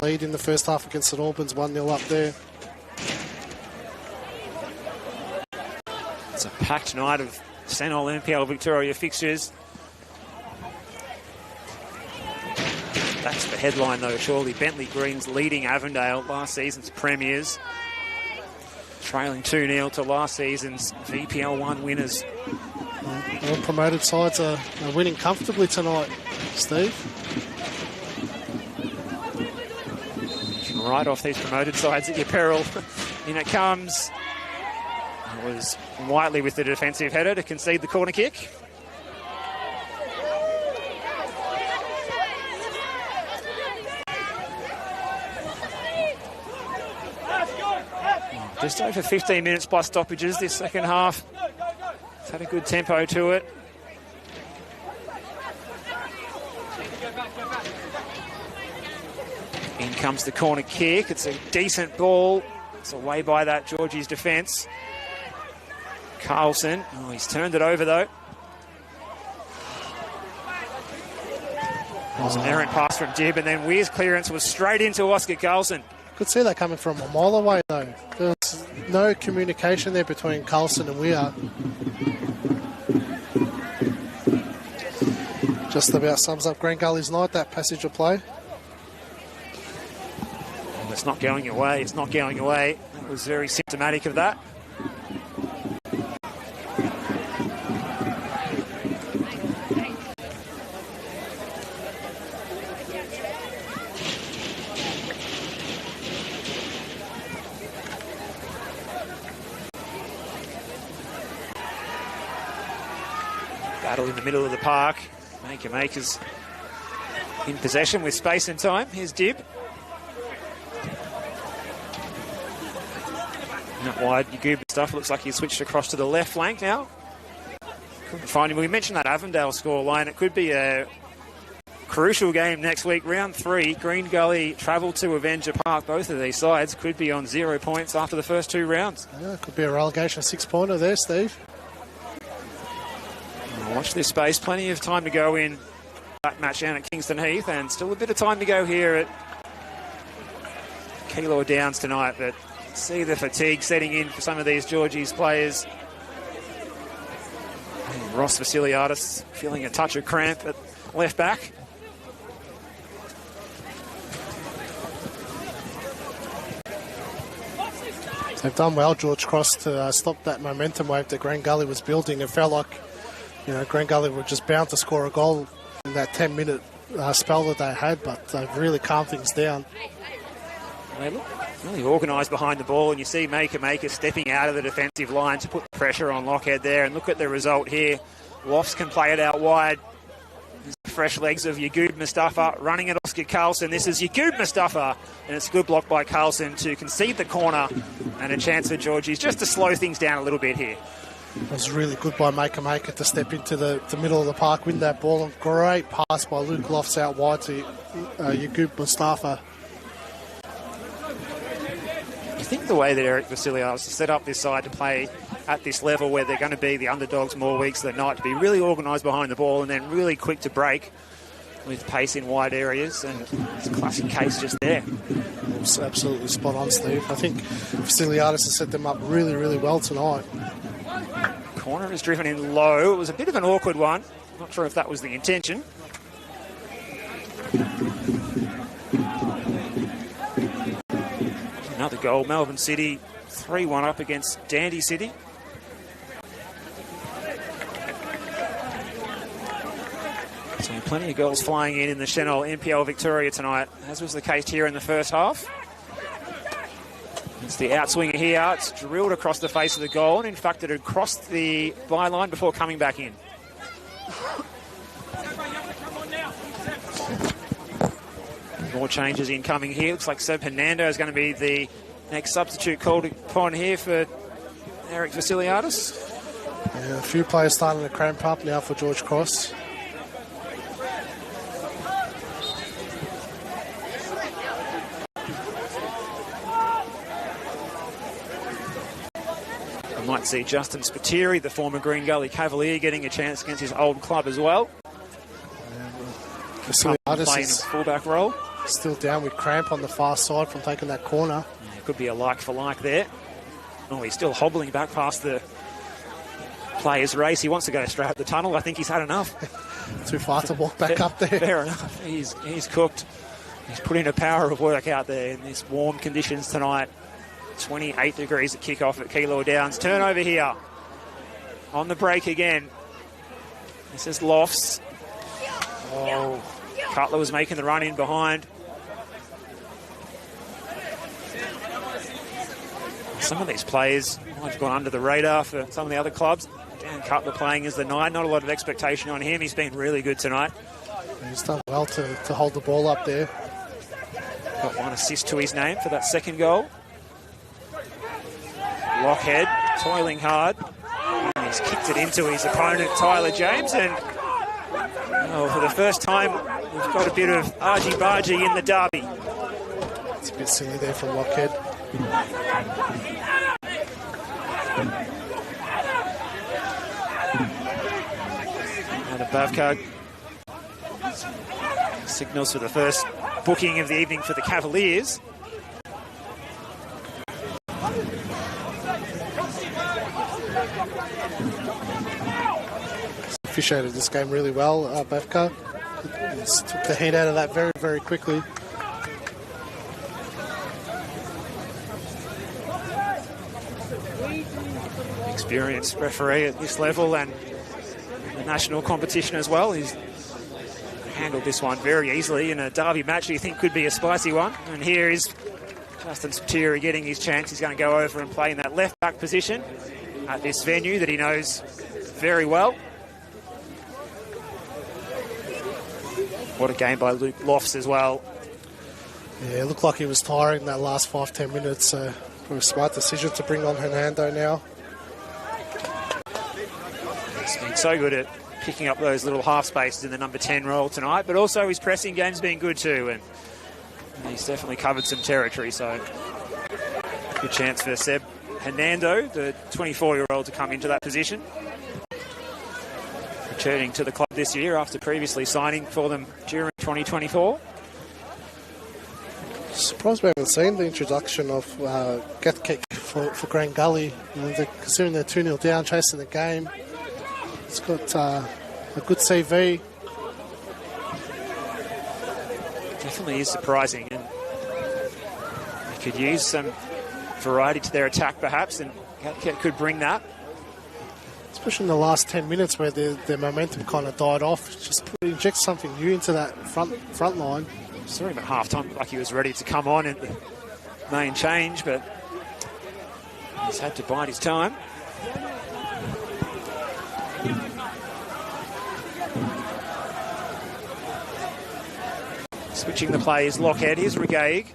lead in the first half against St Albans, 1-0 up there. It's a packed night of Senol NPL Victoria fixtures. That's the headline, though, surely. Bentley Greens leading Avondale, last season's premiers. Trailing 2-0 to last season's VPL 1 winners. All promoted sides are winning comfortably tonight, Steve. Right off these promoted sides at your peril. In it comes. It was Whiteley with the defensive header to concede the corner kick. Just over 15 minutes plus stoppages this second half. It's had a good tempo to it. In comes the corner kick. It's a decent ball. It's away by that Georgie's defence. Carlson. Oh, he's turned it over, though. It was an errant pass from Dibb, and then Weir's clearance was straight into Oscar Carlson. Could see that coming from a mile away, though. There's no communication there between Carlson and Weir. Just about sums up Green Gully's night, that passage of play. Well, it's not going away. It's not going away. It was very symptomatic of that. Battle in the middle of the park. Makers in possession with space and time. Here's Dibb. Not wide, Yaguba stuff. Looks like he switched across to the left flank now. Couldn't find him. We mentioned that Avondale scoreline. It could be a crucial game next week. Round 3. Green Gully travel to Avenger Park. Both of these sides could be on 0 points after the first 2 rounds. Yeah, could be a relegation 6-pointer there, Steve. Watch this space. Plenty of time to go in that match down at Kingston Heath, and still a bit of time to go here at Keilor Downs tonight, but see the fatigue setting in for some of these Georgie's players. And Ross Vasiliadis feeling a touch of cramp at left back. They've done well, George Cross, to stop that momentum wave that Green Gully was building. It felt like, you know, Green Gully were just bound to score a goal in that 10-minute spell that they had, but they've really calmed things down. They look really organised behind the ball, and you see Maker stepping out of the defensive line to put pressure on Lockhead there, and look at the result here. Lofts can play it out wide. Fresh legs of Yagub Mustafa running at Oscar Carlson. This is Yagub Mustafa, and it's a good block by Carlson to concede the corner, and a chance for Georgie's just to slow things down a little bit here. It was really good by Maker to step into the middle of the park, win that ball, and great pass by Luke Lofts out wide to Yagub Mustafa. You think the way that Eric Vasiliadis has set up this side to play at this level, where they're going to be the underdogs more weeks than not, to be really organised behind the ball and then really quick to break with pace in wide areas, and it's a classic case just there. It's absolutely spot on, Steve. I think Vasiliadis has set them up really, really well tonight. Corner is driven in low. It was a bit of an awkward one. Not sure if that was the intention. Another goal. Melbourne City 3-1 up against Dandy City. So plenty of goals flying in the Senol NPL Victoria tonight, as was the case here in the first half. It's the outswinger here. It's drilled across the face of the goal, and in fact it had crossed the byline before coming back in. More changes incoming here. Looks like Seb Hernando is going to be the next substitute called upon here for Eric Vasiliadis. Yeah, a few players starting to cramp up now for George Cross. Might see Justin Spiteri, the former Green Gully Cavalier, getting a chance against his old club as well. Vasiliadis is a fullback role. Still down with cramp on the far side from taking that corner. Yeah, could be a like for like there. Oh, he's still hobbling back past the play his race. He wants to go straight up the tunnel. I think he's had enough. Too far to walk back up there. Fair enough. He's cooked. He's put in a power of work out there in these warm conditions tonight. 28 degrees at kickoff at Keilor Downs. Turnover here. On the break again. This is Lofts. Oh, Cutler was making the run in behind. Some of these players might have gone under the radar for some of the other clubs. Dan Cutler playing as the 9. Not a lot of expectation on him. He's been really good tonight. He's done well to hold the ball up there. Got 1 assist to his name for that second goal. Lockhead toiling hard. And he's kicked it into his opponent, Tyler James. And for the first time, we've got a bit of argy-bargy in the derby. It's a bit silly there from Lockhead. And Bavkar signals for the first booking of the evening for the Cavaliers. Officiated this game really well, Bavkar. Took the heat out of that very, very quickly. Experienced referee at this level and the national competition as well. He's handled this one very easily in a derby match you think could be a spicy one. And here is Justin Spiteri getting his chance. He's going to go over and play in that left-back position at this venue that he knows very well. What a game by Luke Lofts as well. Yeah, it looked like he was tiring in that last 5-10 minutes. So a smart decision to bring on Hernando now. He's been so good at picking up those little half spaces in the number 10 role tonight, but also his pressing game's been good too, and he's definitely covered some territory, so good chance for Seb Hernando, the 24-year-old, to come into that position. Returning to the club this year after previously signing for them during 2024. Surprised we haven't seen the introduction of Gathkick for Grand Gully. Considering they're 2-0 down, chasing the game. It's got a good CV. Definitely is surprising, and they could use some variety to their attack perhaps, and Gathkick could bring that. Especially in the last 10 minutes where their momentum kind of died off. Just inject something new into that front line. Saw him at half-time, like he was ready to come on in the main change, but he's had to bide his time. Switching the plays, Lockhead. Here's Regaig.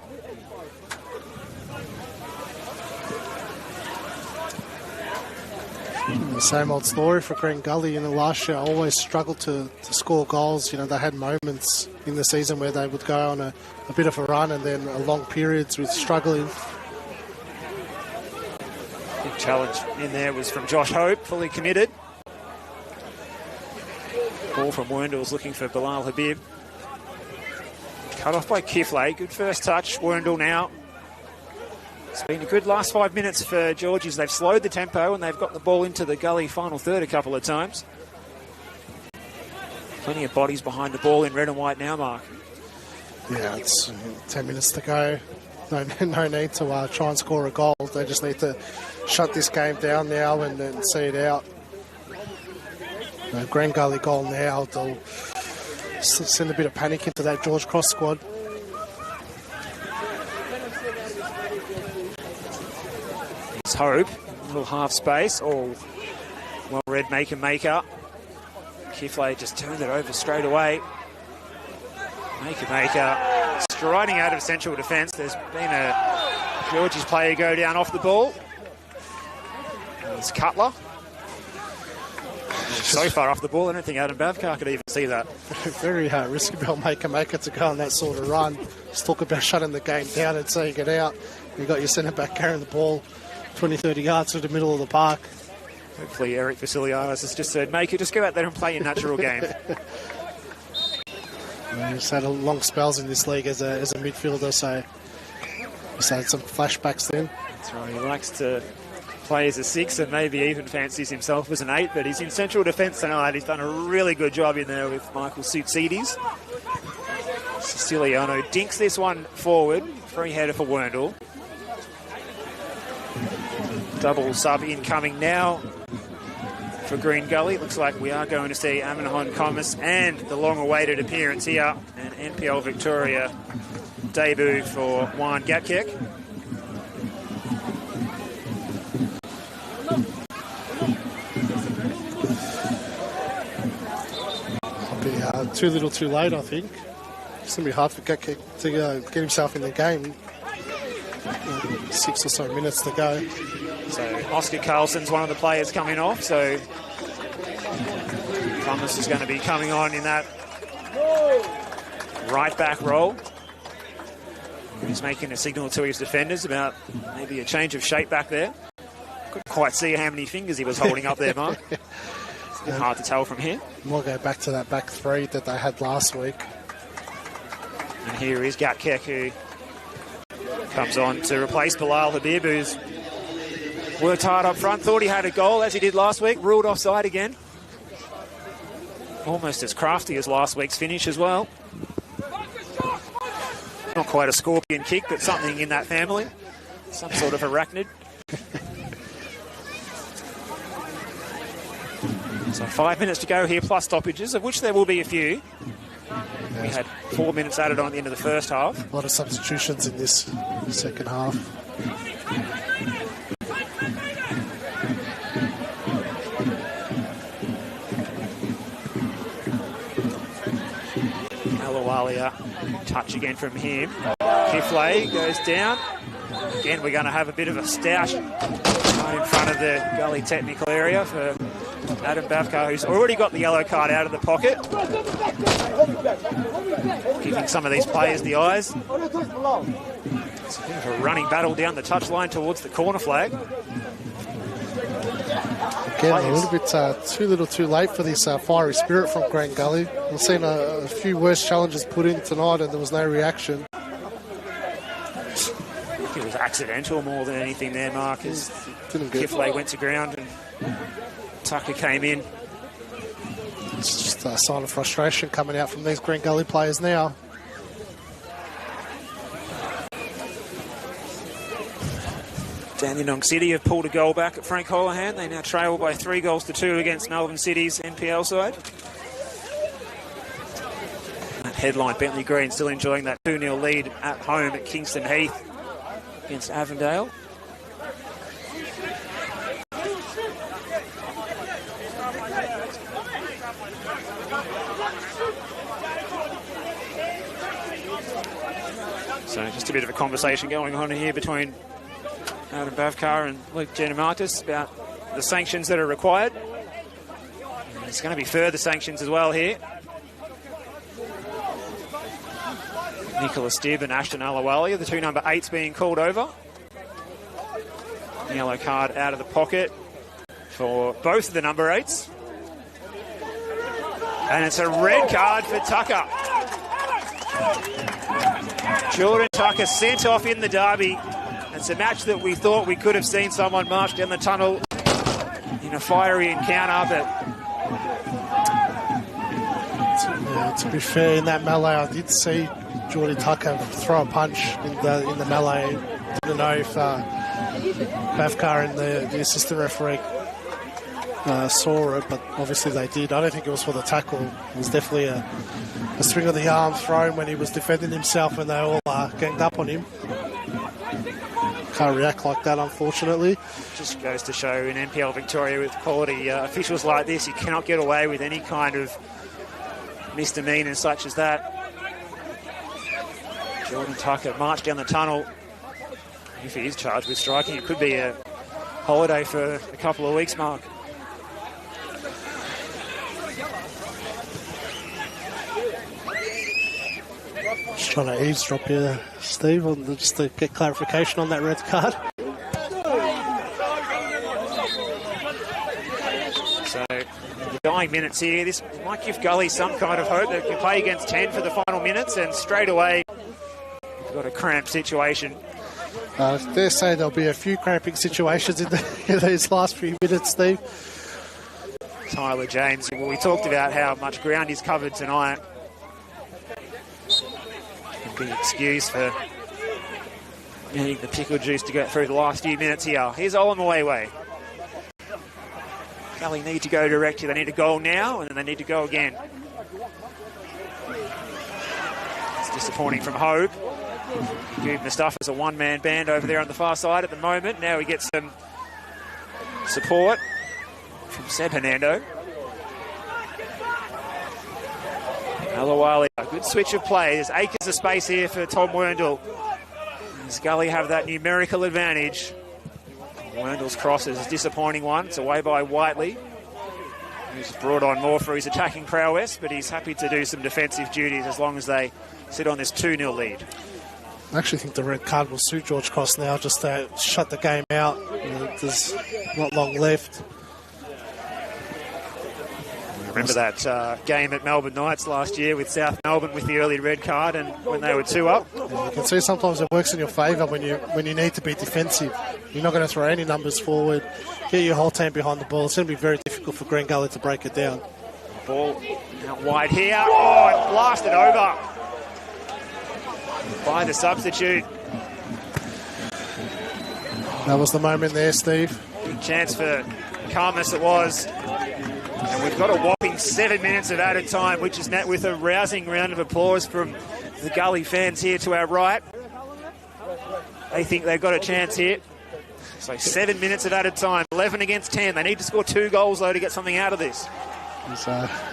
The same old story for Grand Gully. Last year always struggled to score goals. They had moments in the season where they would go on a bit of a run and then long periods with struggling. Big challenge in there was from Josh Hope, fully committed. Ball from Werndl's looking for Bilal Habib. Cut off by Kiflay. Good first touch. Werndl now. It's been a good last 5 minutes for Georgies. They've slowed the tempo and they've got the ball into the Gully final third a couple of times. Plenty of bodies behind the ball in red and white now, Mark. Yeah, it's 10 minutes to go. No need to try and score a goal. They just need to shut this game down now and see it out. Grand Gully goal now. They'll send a bit of panic into that George Cross squad. It's Hope, little half space. Oh, well read maker. Kiflay just turned it over straight away. Maker striding out of central defence. There's been a Georgies player go down off the ball. And it's Cutler. So far off the ball, I don't think Adam Bavkar could even see that. Very risky ball maker to go on that sort of run. Just talk about shutting the game down and seeing it out. You've got your centre-back carrying the ball 20-30 yards to the middle of the park. Hopefully Eric Vasiliadis has just said, Maker, just go out there and play your natural game. He's had long spells in this league as a midfielder, so he's had some flashbacks then. That's right, he likes to play as a 6 and maybe even fancies himself as an 8, but he's in central defence tonight. He's done a really good job in there with Michael Soutsides. Siciliano dinks this one forward. Free header for Werndl. Double sub incoming now for Green Gully. Looks like we are going to see Aminahon Comas and the long-awaited appearance here, an NPL Victoria debut for Juan Gatkek. I'll be too little too late, I think. It's going to be hard for Gatkek to get himself in the game. 6 or so minutes to go. So Oscar Carlson's one of the players coming off, so Thomas is going to be coming on in that right back role. He's making a signal to his defenders about maybe a change of shape back there. Couldn't quite see how many fingers he was holding up there, Mark. It's a bit hard to tell from here. We'll go back to that back 3 that they had last week. And here is Gatkek, who comes on to replace Bilal Habib, who's worked hard up front. Thought he had a goal, as he did last week. Ruled offside again. Almost as crafty as last week's finish as well. Not quite a scorpion kick, but something in that family. Some sort of arachnid. So 5 minutes to go here, plus stoppages, of which there will be a few. We had 4 minutes added on at the end of the first half. A lot of substitutions in this second half. Alawalia, touch again from him. Kiflay goes down. Again, we're going to have a bit of a stoush right in front of the Gully technical area for Adam Bavkar, who's already got the yellow card out of the pocket. Giving some of these players the eyes. It's a bit of a running battle down the touchline towards the corner flag. Again, a little bit too little too late for this fiery spirit from Green Gully. We've seen a few worse challenges put in tonight and there was no reaction. It was accidental more than anything there, Mark, as Kiflay went to ground and Tucker came in. It's just a sign of frustration coming out from these Green Gully players now. Dandenong City have pulled a goal back at Frank Holohan. They now trail by 3-2 against Melbourne City's NPL side. That headline, Bentley Green still enjoying that 2-0 lead at home at Kingston Heath against Avondale. So just a bit of a conversation going on here between Adam Bavkar and Luke Genomartis about the sanctions that are required. And there's going to be further sanctions as well here. Nicholas Dibb and Ashton Alawalia, the 2 number 8s being called over. Yellow card out of the pocket for both of the number 8s. And it's a red card for Tucker. Jordan Tucker sent off in the derby. It's a match that we thought we could have seen someone march down the tunnel in a fiery encounter, but... To be fair, in that melee, I did see Jordan Tucker throw a punch in the melee. Didn't know if Bavkar and the assistant referee saw it, but obviously they did. I don't think it was for the tackle. It was definitely a swing of the arm thrown when he was defending himself and they all ganged up on him. Can't react like that, unfortunately. Just goes to show in NPL Victoria with quality officials like this, you cannot get away with any kind of misdemeanor such as that. Jordan Tucker marched down the tunnel. If he is charged with striking, it could be a holiday for a couple of weeks, Mark. Just trying to eavesdrop here, Steve, just to get clarification on that red card. So, the dying minutes here, this might give Gully some kind of hope that they can play against 10 for the final minutes, and straight away, we've got a cramped situation. Dare say there'll be a few cramping situations in these last few minutes, Steve. Tyler James, well, we talked about how much ground he's covered tonight. Can be excused for needing the pickle juice to get through the last few minutes here. Here's Olamawewe. Gully need to go direct here. They need a goal now, and then they need to go again. It's disappointing from Hope. Goob Mustafa's a one-man band over there on the far side at the moment. Now we get some support from Seb Hernando. Alawali, a good switch of play. There's acres of space here for Tom Werndl. Does Gully have that numerical advantage? Werndl's cross is a disappointing one. It's away by Whiteley, who's brought on more for his attacking prowess, but he's happy to do some defensive duties as long as they sit on this 2-0 lead. I actually think the red card will suit George Cross now, just to shut the game out. There's not long left. Remember that game at Melbourne Knights last year with South Melbourne with the early red card, and when they were 2-up. Yeah, you can see sometimes it works in your favour when you need to be defensive. You're not going to throw any numbers forward, get your whole team behind the ball. It's going to be very difficult for Green Gully to break it down. Ball out wide here. Oh, it blasted over by the substitute. That was the moment there, Steve. Big chance for Karmas it was. And we've got a whopping 7 minutes of added time, which is met with a rousing round of applause from the Gully fans here to our right. They think they've got a chance here. So 7 minutes of added time, 11 against 10. They need to score 2 goals, though, to get something out of this.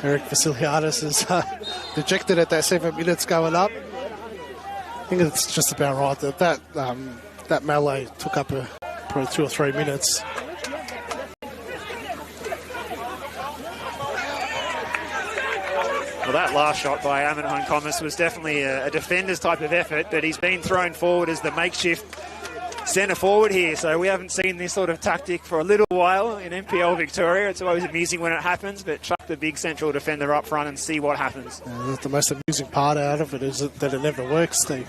Eric Vasiliadis is dejected at that 7 minutes going up. I think it's just about right that melee took up probably 2 or 3 minutes. Well, that last shot by Amin Honkomis was definitely a defender's type of effort, but he's been thrown forward as the makeshift centre forward here, so we haven't seen this sort of tactic for a little while in NPL Victoria. It's always amusing when it happens, but chuck the big central defender up front and see what happens. The most amusing part out of it is that it never works, Steve.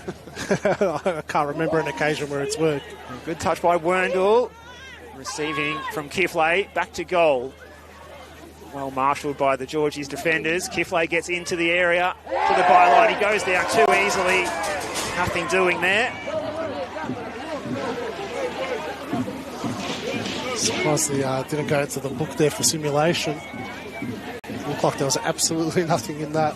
I can't remember an occasion where it's worked. Good touch by Werndl, receiving from Kiflay, back to goal. Well marshalled by the Georgies defenders. Kiflay gets into the area to the byline. He goes down too easily. Nothing doing there. Surprised they didn't go into the book there for simulation. It looked like there was absolutely nothing in that.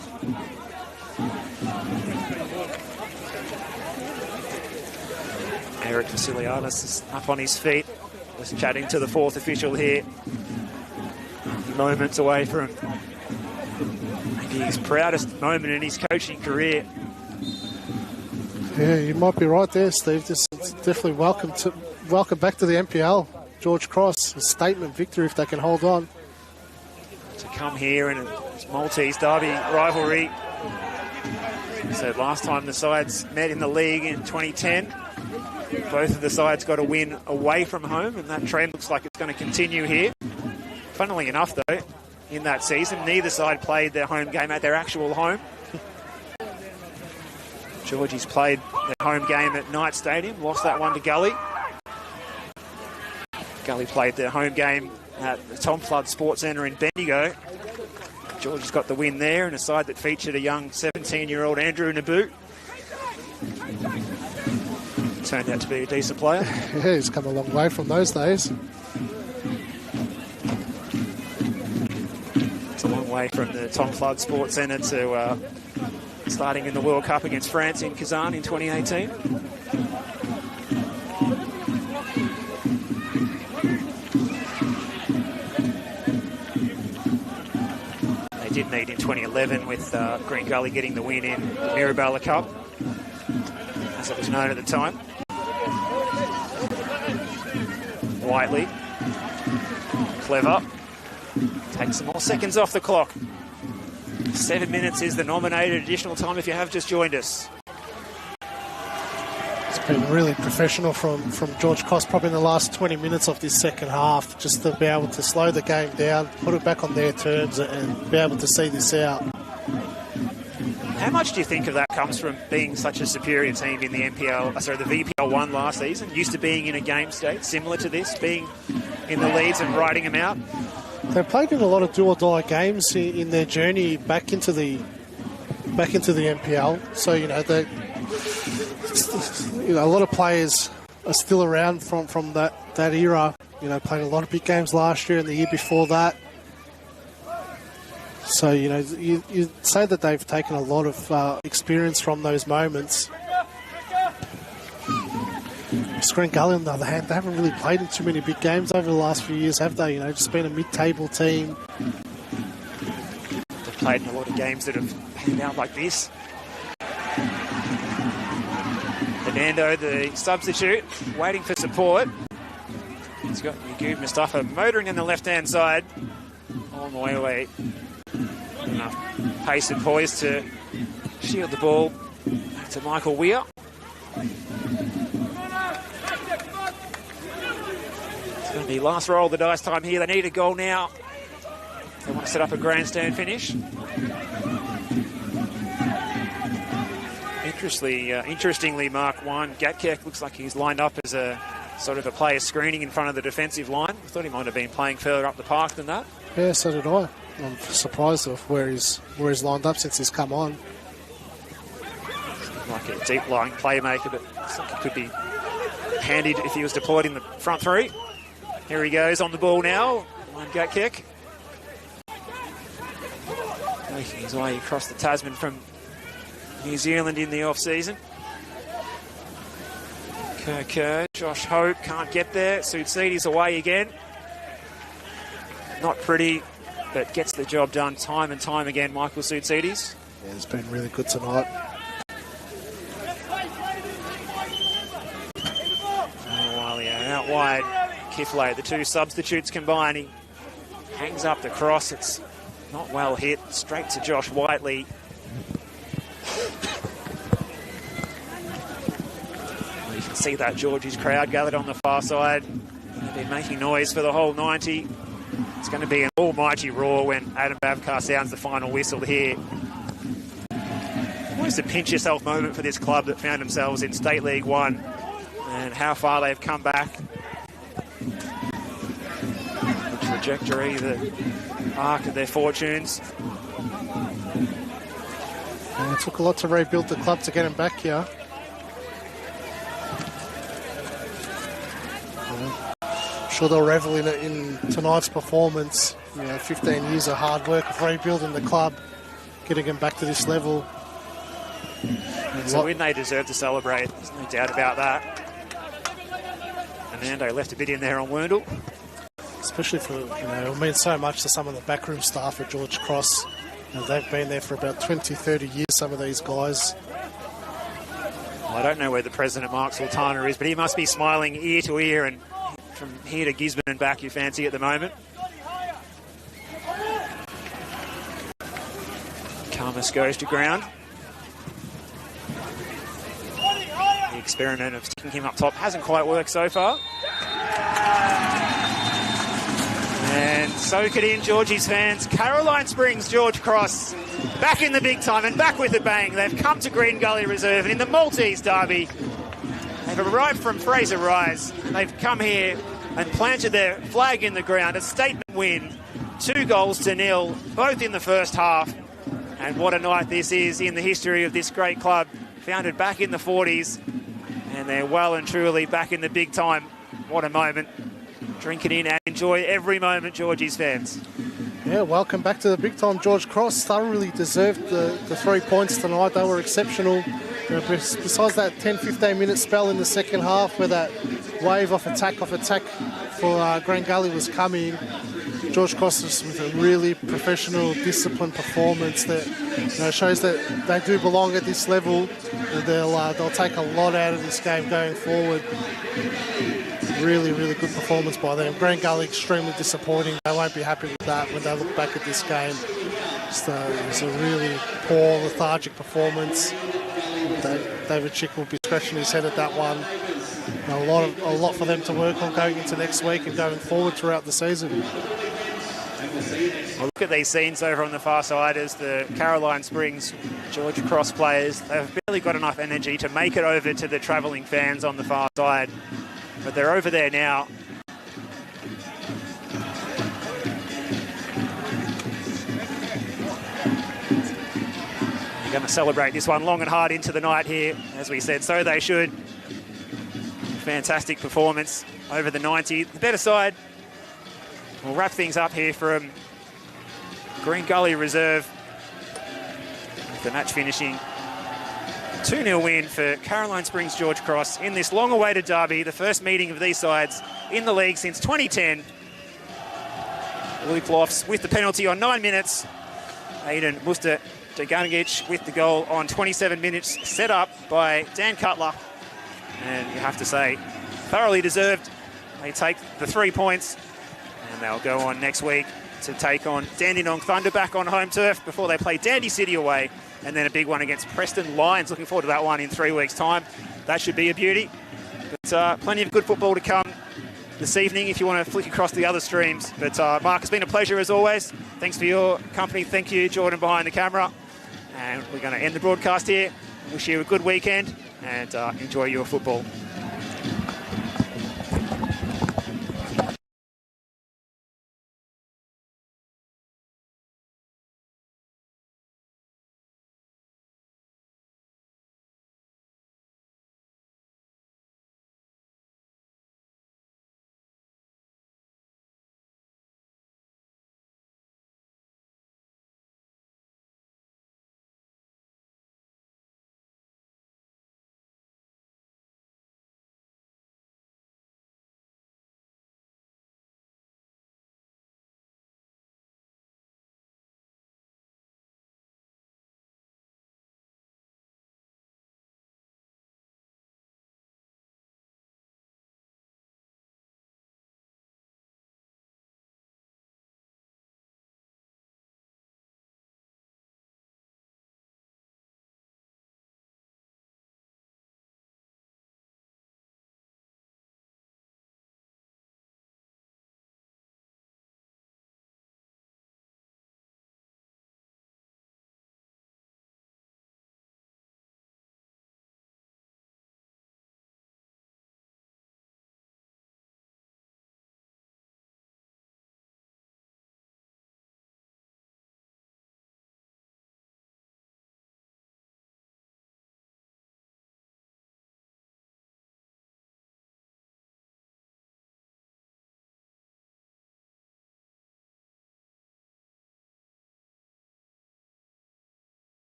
Eric Vasiliadis is up on his feet. Just chatting to the fourth official here. Moments away from maybe his proudest moment in his coaching career. Yeah, you might be right there, Steve. This is definitely welcome back to the NPL. George Cross, a statement victory if they can hold on. To come here in a Maltese derby rivalry. So last time the sides met in the league in 2010, both of the sides got a win away from home, and that trend looks like it's going to continue here. Funnily enough, though, in that season, neither side played their home game at their actual home. Georgies played their home game at Knight Stadium, lost that one to Gully. Gully played their home game at the Tom Flood Sports Centre in Bendigo. Georgies got the win there in a side that featured a young 17-year-old Andrew Naboo. Turned out to be a decent player. Yeah, he's come a long way from those days. A long way from the Tom Flood Sports Centre to starting in the World Cup against France in Kazan in 2018. They did meet in 2011 with Green Gully getting the win in the Mirabella Cup, as it was known at the time. Whiteley, clever. Takes some more seconds off the clock. 7 minutes is the nominated additional time if you have just joined us. It's been really professional from George Cross probably in the last 20 minutes of this second half, just to be able to slow the game down, put it back on their terms and be able to see this out. How much do you think of that comes from being such a superior team in the the VPL1 last season, used to being in a game state similar to this, being in the leads and riding them out? They played in a lot of do-or-die games in their journey back into the NPL. So a lot of players are still around from that era. Played a lot of big games last year and the year before that. So you say that they've taken a lot of experience from those moments. Gully, on the other hand, they haven't really played in too many big games over the last few years, have they? Just been a mid-table team. They've played in a lot of games that have panned out like this. Fernando, the substitute, waiting for support. He's got Yagub Mustafa motoring in the left-hand side. On the way away. Enough pace and poise to shield the ball to Michael Weir. It's going to be last roll of the dice time here. They need a goal now. They want to set up a grandstand finish. Interestingly, Mark, Gatkek looks like he's lined up as a sort of a player screening in front of the defensive line. I thought he might have been playing further up the park than that. Yeah, so did I. I'm surprised of where he's lined up since he's come on. Like a deep-lying playmaker, but looks like he could be handy if he was deployed in the front three. Here he goes on the ball now. One Gatkek. Making his way across the Tasman from New Zealand in the off-season. Kerr, Josh Hope can't get there. Sutsidi's away again. Not pretty, but gets the job done time and time again, Michael Sutsides. Yeah, it's been really good tonight. Out wide, Kiflay, the two substitutes combined. He hangs up the cross. It's not well hit. Straight to Josh Whiteley. You can see that Georgie's crowd gathered on the far side. They've been making noise for the whole 90. It's going to be an almighty roar when Adam Babkar sounds the final whistle here. Almost a pinch-yourself moment for this club that found themselves in State League 1 and how far they've come back. The trajectory, the arc of their fortunes. And it took a lot to rebuild the club to get him back here. I'm sure they'll revel in tonight's performance. 15 years of hard work of rebuilding the club, getting him back to this level. It's a win they deserve to celebrate. There's no doubt about that. Fernando left a bit in there on Wendell. Especially for, it means so much to some of the backroom staff at George Cross. They've been there for about 20, 30 years, some of these guys. Well, I don't know where the president, Mark Sultana, is, but he must be smiling ear to ear, and from here to Gisborne and back, you fancy at the moment. Karmas goes to ground. The experiment of sticking him up top hasn't quite worked so far. And soak it in, Georgie's fans. Caroline Springs, George Cross, back in the big time and back with a bang. They've come to Green Gully Reserve and in the Maltese Derby. They've arrived from Fraser Rise. They've come here and planted their flag in the ground. A statement win, 2-0, both in the first half. And what a night this is in the history of this great club, founded back in the 40s. And they're well and truly back in the big time. What a moment. Drink it in and enjoy every moment, Georgie's fans. Yeah, welcome back to the big time. George Cross thoroughly deserved the 3 points tonight. They were exceptional. Besides that 10-15 minute spell in the second half where that wave off attack for Green Gully was coming, George Cross was with a really professional, disciplined performance that shows that they do belong at this level. They'll take a lot out of this game going forward. Really, really good performance by them. Green Gully extremely disappointing. They won't be happy with that when they look back at this game. So it was a really poor, lethargic performance. David Chick will be scratching his head at that one. A lot for them to work on going into next week and going forward throughout the season. Well, look at these scenes over on the far side as the Caroline Springs George Cross players. They've barely got enough energy to make it over to the travelling fans on the far side. But they're over there now. They're going to celebrate this one long and hard into the night here. As we said, so they should. Fantastic performance over the 90. The better side. We'll wrap things up here from Green Gully Reserve. With the match finishing 2-0 win for Caroline Springs George Cross in this long-awaited derby, the first meeting of these sides in the league since 2010. Luke Lofts with the penalty on 9 minutes. Aiden Musta-Deganic with the goal on 27 minutes, set up by Dan Cutler. And you have to say, thoroughly deserved. They take the 3 points, and they'll go on next week to take on Dandenong Thunder back on home turf before they play Dandy City away, and then a big one against Preston Lions. Looking forward to that one in 3 weeks' time. That should be a beauty. But plenty of good football to come this evening if you want to flick across the other streams. But Mark, it's been a pleasure as always. Thanks for your company. Thank you, Jordan, behind the camera. And we're going to end the broadcast here. Wish you a good weekend and enjoy your football.